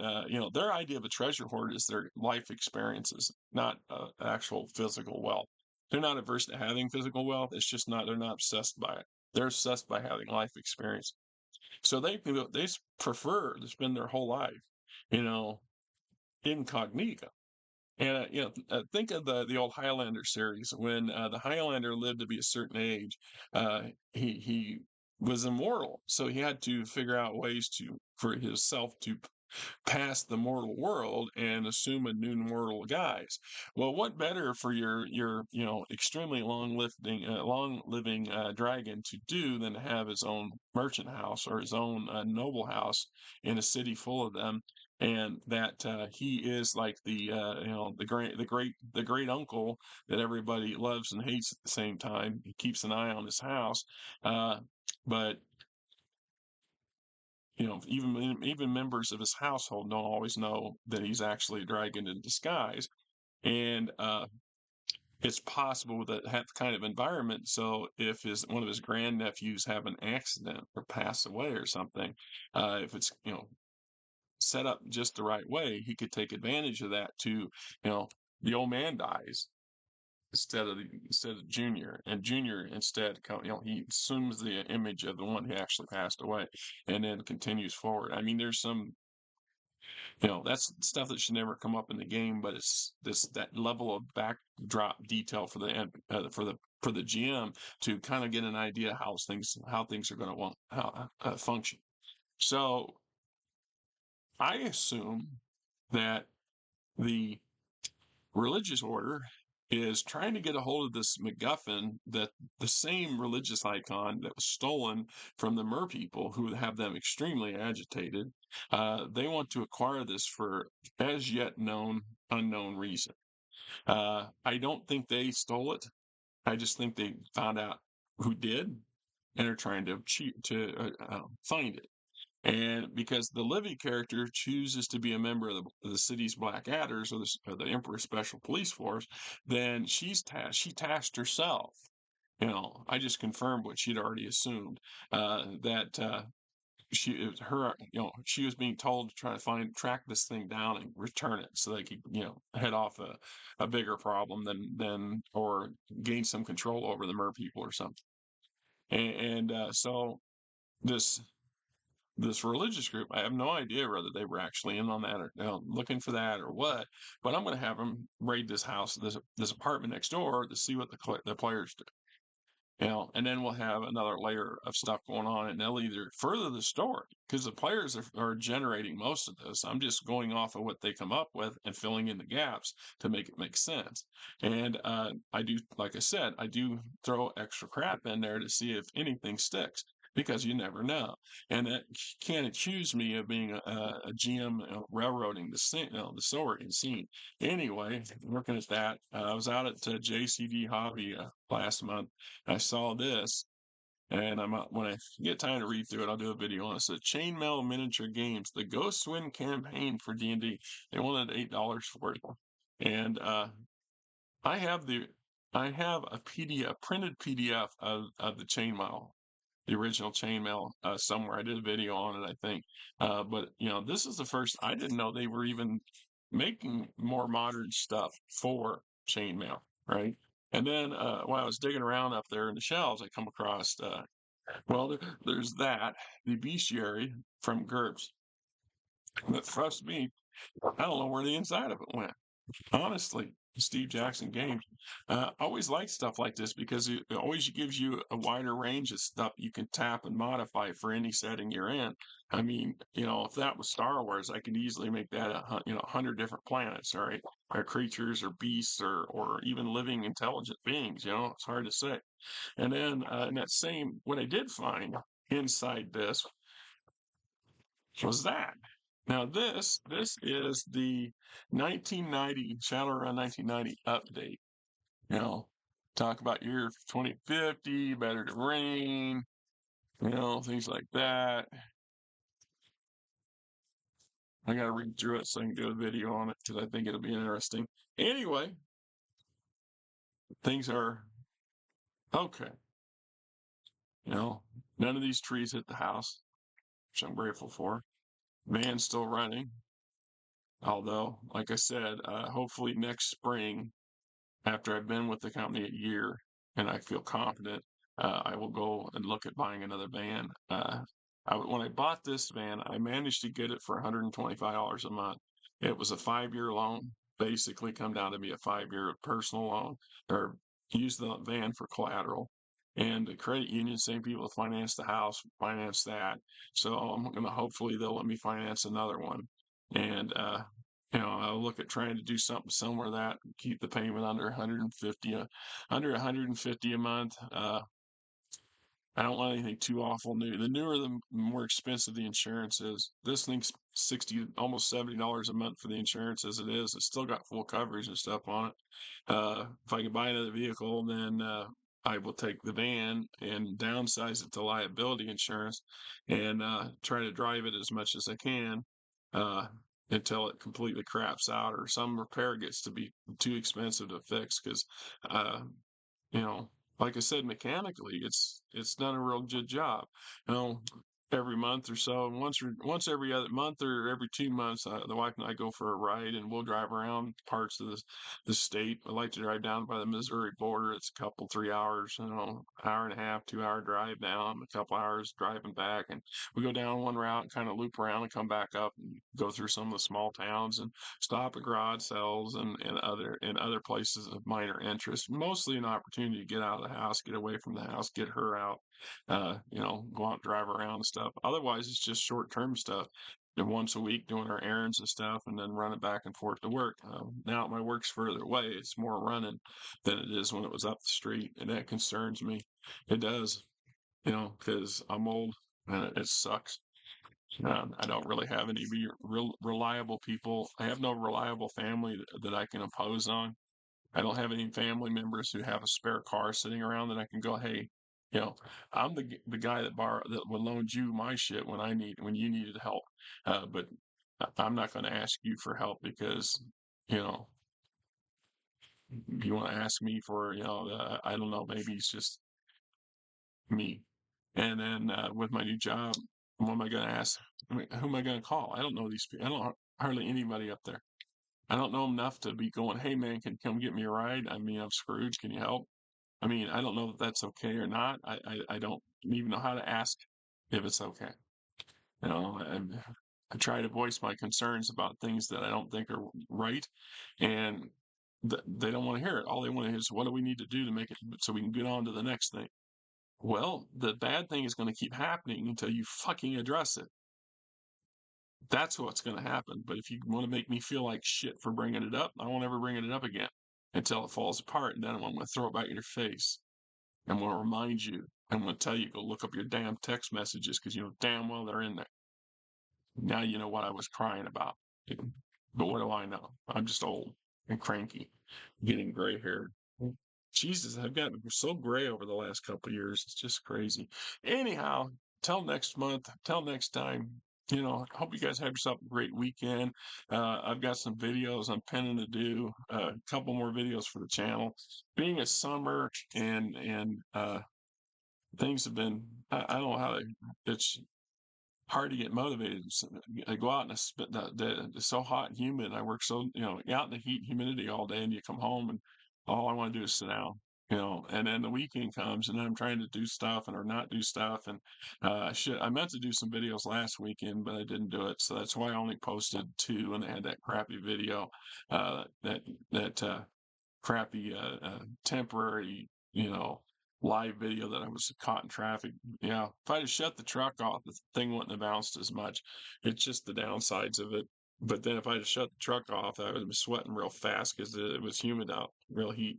Speaker 1: their idea of a treasure hoard is their life experiences, not actual physical wealth. They're not averse to having physical wealth. It's just not they're not obsessed by it. They're obsessed by having life experience. So they prefer to spend their whole life, you know, incognito. And think of the old Highlander series. When the Highlander lived to be a certain age, he was immortal, so he had to figure out ways to for himself to past the mortal world and assume a new mortal guise. Well, what better for your extremely long living dragon to do than to have his own merchant house or his own noble house in a city full of them, and that he is like the great uncle that everybody loves and hates at the same time. He keeps an eye on his house, but even members of his household don't always know that he's actually a dragon in disguise. And it's possible that that kind of environment. So if one of his grandnephews have an accident or pass away or something, if it's set up just the right way, he could take advantage of that to the old man dies instead of Junior, and Junior instead he assumes the image of the one who actually passed away, and then continues forward. I mean, there's some that's stuff that should never come up in the game, but it's that level of backdrop detail for the GM to kind of get an idea how things are going to want how function. So I assume that the religious order is trying to get a hold of this MacGuffin, that the same religious icon that was stolen from the Mer people, who have them extremely agitated. They want to acquire this for as yet unknown reason. I don't think they stole it. I just think they found out who did and are trying to find it. And because the Livy character chooses to be a member of the city's Black Adders, or the Emperor's Special Police Force, then she tasked herself. I just confirmed what she'd already assumed, that it was her. She was being told to try to track this thing down and return it, so they could head off a bigger problem or gain some control over the Mer people or something. And so this this religious group, I have no idea whether they were actually in on that or looking for that or what, but I'm going to have them raid this house, this apartment next door, to see what the players do. And then we'll have another layer of stuff going on, and they'll either further the story because the players are generating most of this. I'm just going off of what they come up with and filling in the gaps to make it make sense. And I do, like I said, I do throw extra crap in there to see if anything sticks. because you never know. And that can't accuse me of being a GM railroading the scene, the Oregon scene. Anyway, looking at that, I was out at JCD Hobby last month. I saw this, and when I get time to read through it, I'll do a video on it. It's a Chainmail Miniature Games, the Ghost Win campaign for D&D. They wanted $8 for it, and I have the I have a PDF, a printed PDF of the chainmail, the original chainmail somewhere. I did a video on it, I think. But this is the first. I didn't know they were even making more modern stuff for chainmail, right? And then while I was digging around up there in the shelves, I come across there's the bestiary from GURPS. But trust me, I don't know where the inside of it went. Honestly, Steve Jackson Games. I always like stuff like this because it always gives you a wider range of stuff you can tap and modify for any setting you're in. I mean, if that was Star Wars, I could easily make that 100 different planets, all right, or creatures or beasts or even living intelligent beings. It's hard to say. And then what I did find inside this was that. Now this is the 1990 Shadowrun 1990 update. Talk about year 2050, better to rain, things like that. I gotta read through it so I can do a video on it because I think it'll be interesting. Anyway, things are okay. None of these trees hit the house, which I'm grateful for. Van's still running. Although, like I said, hopefully next spring, after I've been with the company a year and I feel confident, I will go and look at buying another van. When I bought this van, I managed to get it for $125 a month. It was a 5-year loan, basically come down to be a 5-year personal loan, or use the van for collateral. And the credit union, same people finance the house, finance that. So I'm gonna hopefully they'll let me finance another one. And I'll look at trying to do something similar to that, keep the payment under 150, under 150 a month. I don't want anything too awful new. The newer, the more expensive the insurance is. This thing's 60, almost $70 a month for the insurance as it is. It's still got full coverage and stuff on it. If I can buy another vehicle, then I will take the van and downsize it to liability insurance and try to drive it as much as I can uh, until it completely craps out or some repair gets to be too expensive to fix because uh, you know, like I said, mechanically, it's done a real good job. You know, every month or so, and once every other month or every 2 months, the wife and I go for a ride, and we'll drive around parts of the state. I like to drive down by the Missouri border. It's a couple 3 hours, hour and a half, 2 hour drive down, a couple hours driving back, and we go down one route and kind of loop around and come back up and go through some of the small towns and stop at garage sales and other places of minor interest. Mostly an opportunity to get out of the house, get away from the house, get her out, go out, drive around and stuff. Otherwise, it's just short term stuff. And once a week doing our errands and stuff, and then running back and forth to work. Now my work's further away. It's more running than it is when it was up the street, and that concerns me. It does, because I'm old and it sucks. I don't really have any real reliable people. I have no reliable family that I can impose on. I don't have any family members who have a spare car sitting around that I can go, hey, you know, I'm the guy that would loan you my shit when you needed help. But I'm not going to ask you for help because you know you want to ask me for I don't know, maybe it's just me. And then with my new job, what am I going to ask? Who am I going to call? I don't know these people. I don't know hardly anybody up there. I don't know enough to be going, hey man, can you come get me a ride? I mean, I'm Scrooge. Can you help? I mean, I don't know if that's okay or not. I don't even know how to ask if it's okay. I try to voice my concerns about things that I don't think are right, and they don't want to hear it. All they want to hear is, what do we need to do to make it so we can get on to the next thing? Well, the bad thing is going to keep happening until you fucking address it. That's what's going to happen. But if you want to make me feel like shit for bringing it up, I won't ever bring it up again until it falls apart. And then I'm going to throw it back in your face. I'm going to remind you I'm going to tell you, go look up your damn text messages because you know damn well they're in there. Now you know what I was crying about. But what do I know? I'm just old and cranky, getting gray hair. Jesus, I've gotten so gray over the last couple of years. It's just crazy. Anyhow, till next month, till next time. Hope you guys have yourself a great weekend. I've got some videos I'm pinning to do, a couple more videos for the channel. Being a summer and things have been, I don't know how it's hard to get motivated. I go out and it's so hot and humid. I work so, out in the heat, humidity all day, and you come home and all I want to do is sit down. And then the weekend comes, and I'm trying to do stuff and or not do stuff. And I meant to do some videos last weekend, but I didn't do it. So that's why I only posted two, and they had that crappy video, that crappy temporary, live video that I was caught in traffic. Yeah, if I'd have shut the truck off, the thing wouldn't have bounced as much. It's just the downsides of it. But then if I'd have shut the truck off, I would have been sweating real fast because it was humid out, real heat,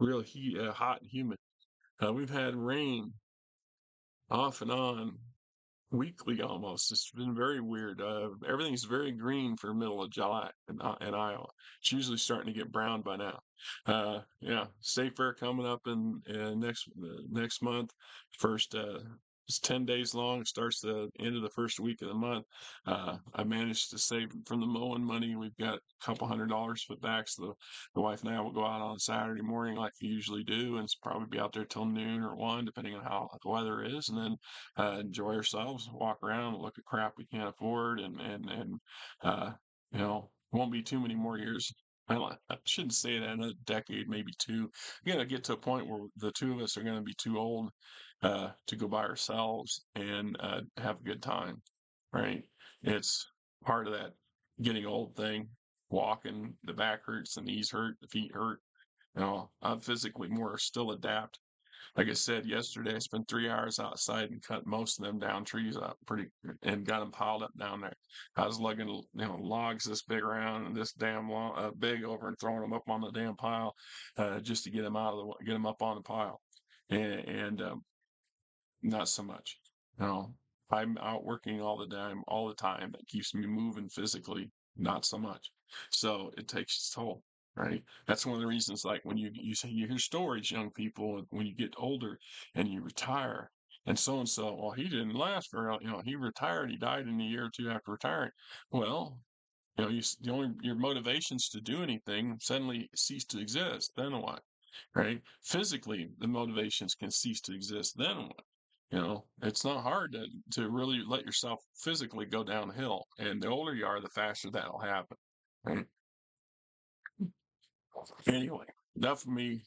Speaker 1: hot and humid. We've had rain off and on weekly almost. It's been very weird. Everything's very green for middle of July in Iowa. It's usually starting to get brown by now. Yeah, State Fair coming up in next month. First, it's 10 days long. It starts the end of the first week of the month. I managed to save from the mowing money. We've got a couple $100 put back, so the wife and I will go out on Saturday morning like we usually do, and it's probably be out there till noon or 1, depending on how the weather is, and then enjoy ourselves, walk around, look at crap we can't afford, and uh, won't be too many more years. I shouldn't say that, in a decade, maybe two. We're gonna get to a point where the two of us are gonna be too old to go by ourselves and have a good time, right? It's part of that getting old thing. Walking, the back hurts, the knees hurt, the feet hurt. I'm physically more still adapt. Like I said yesterday, I spent 3 hours outside and cut most of them down trees up and got them piled up down there. I was lugging, logs this big around and this damn long, big over and throwing them up on the damn pile, just to get them up on the pile. And not so much. No, I'm out working all the time. That keeps me moving physically, not so much. So it takes its toll, right? That's one of the reasons, like when you hear stories, young people, when you get older and you retire, and so, well, he didn't last very long. He retired. He died in a year or two after retiring. Well, the only your motivations to do anything suddenly cease to exist. Then what? Right? Physically, the motivations can cease to exist. Then what? It's not hard to really let yourself physically go downhill. And the older you are, the faster that'll happen. Right? Anyway, enough of me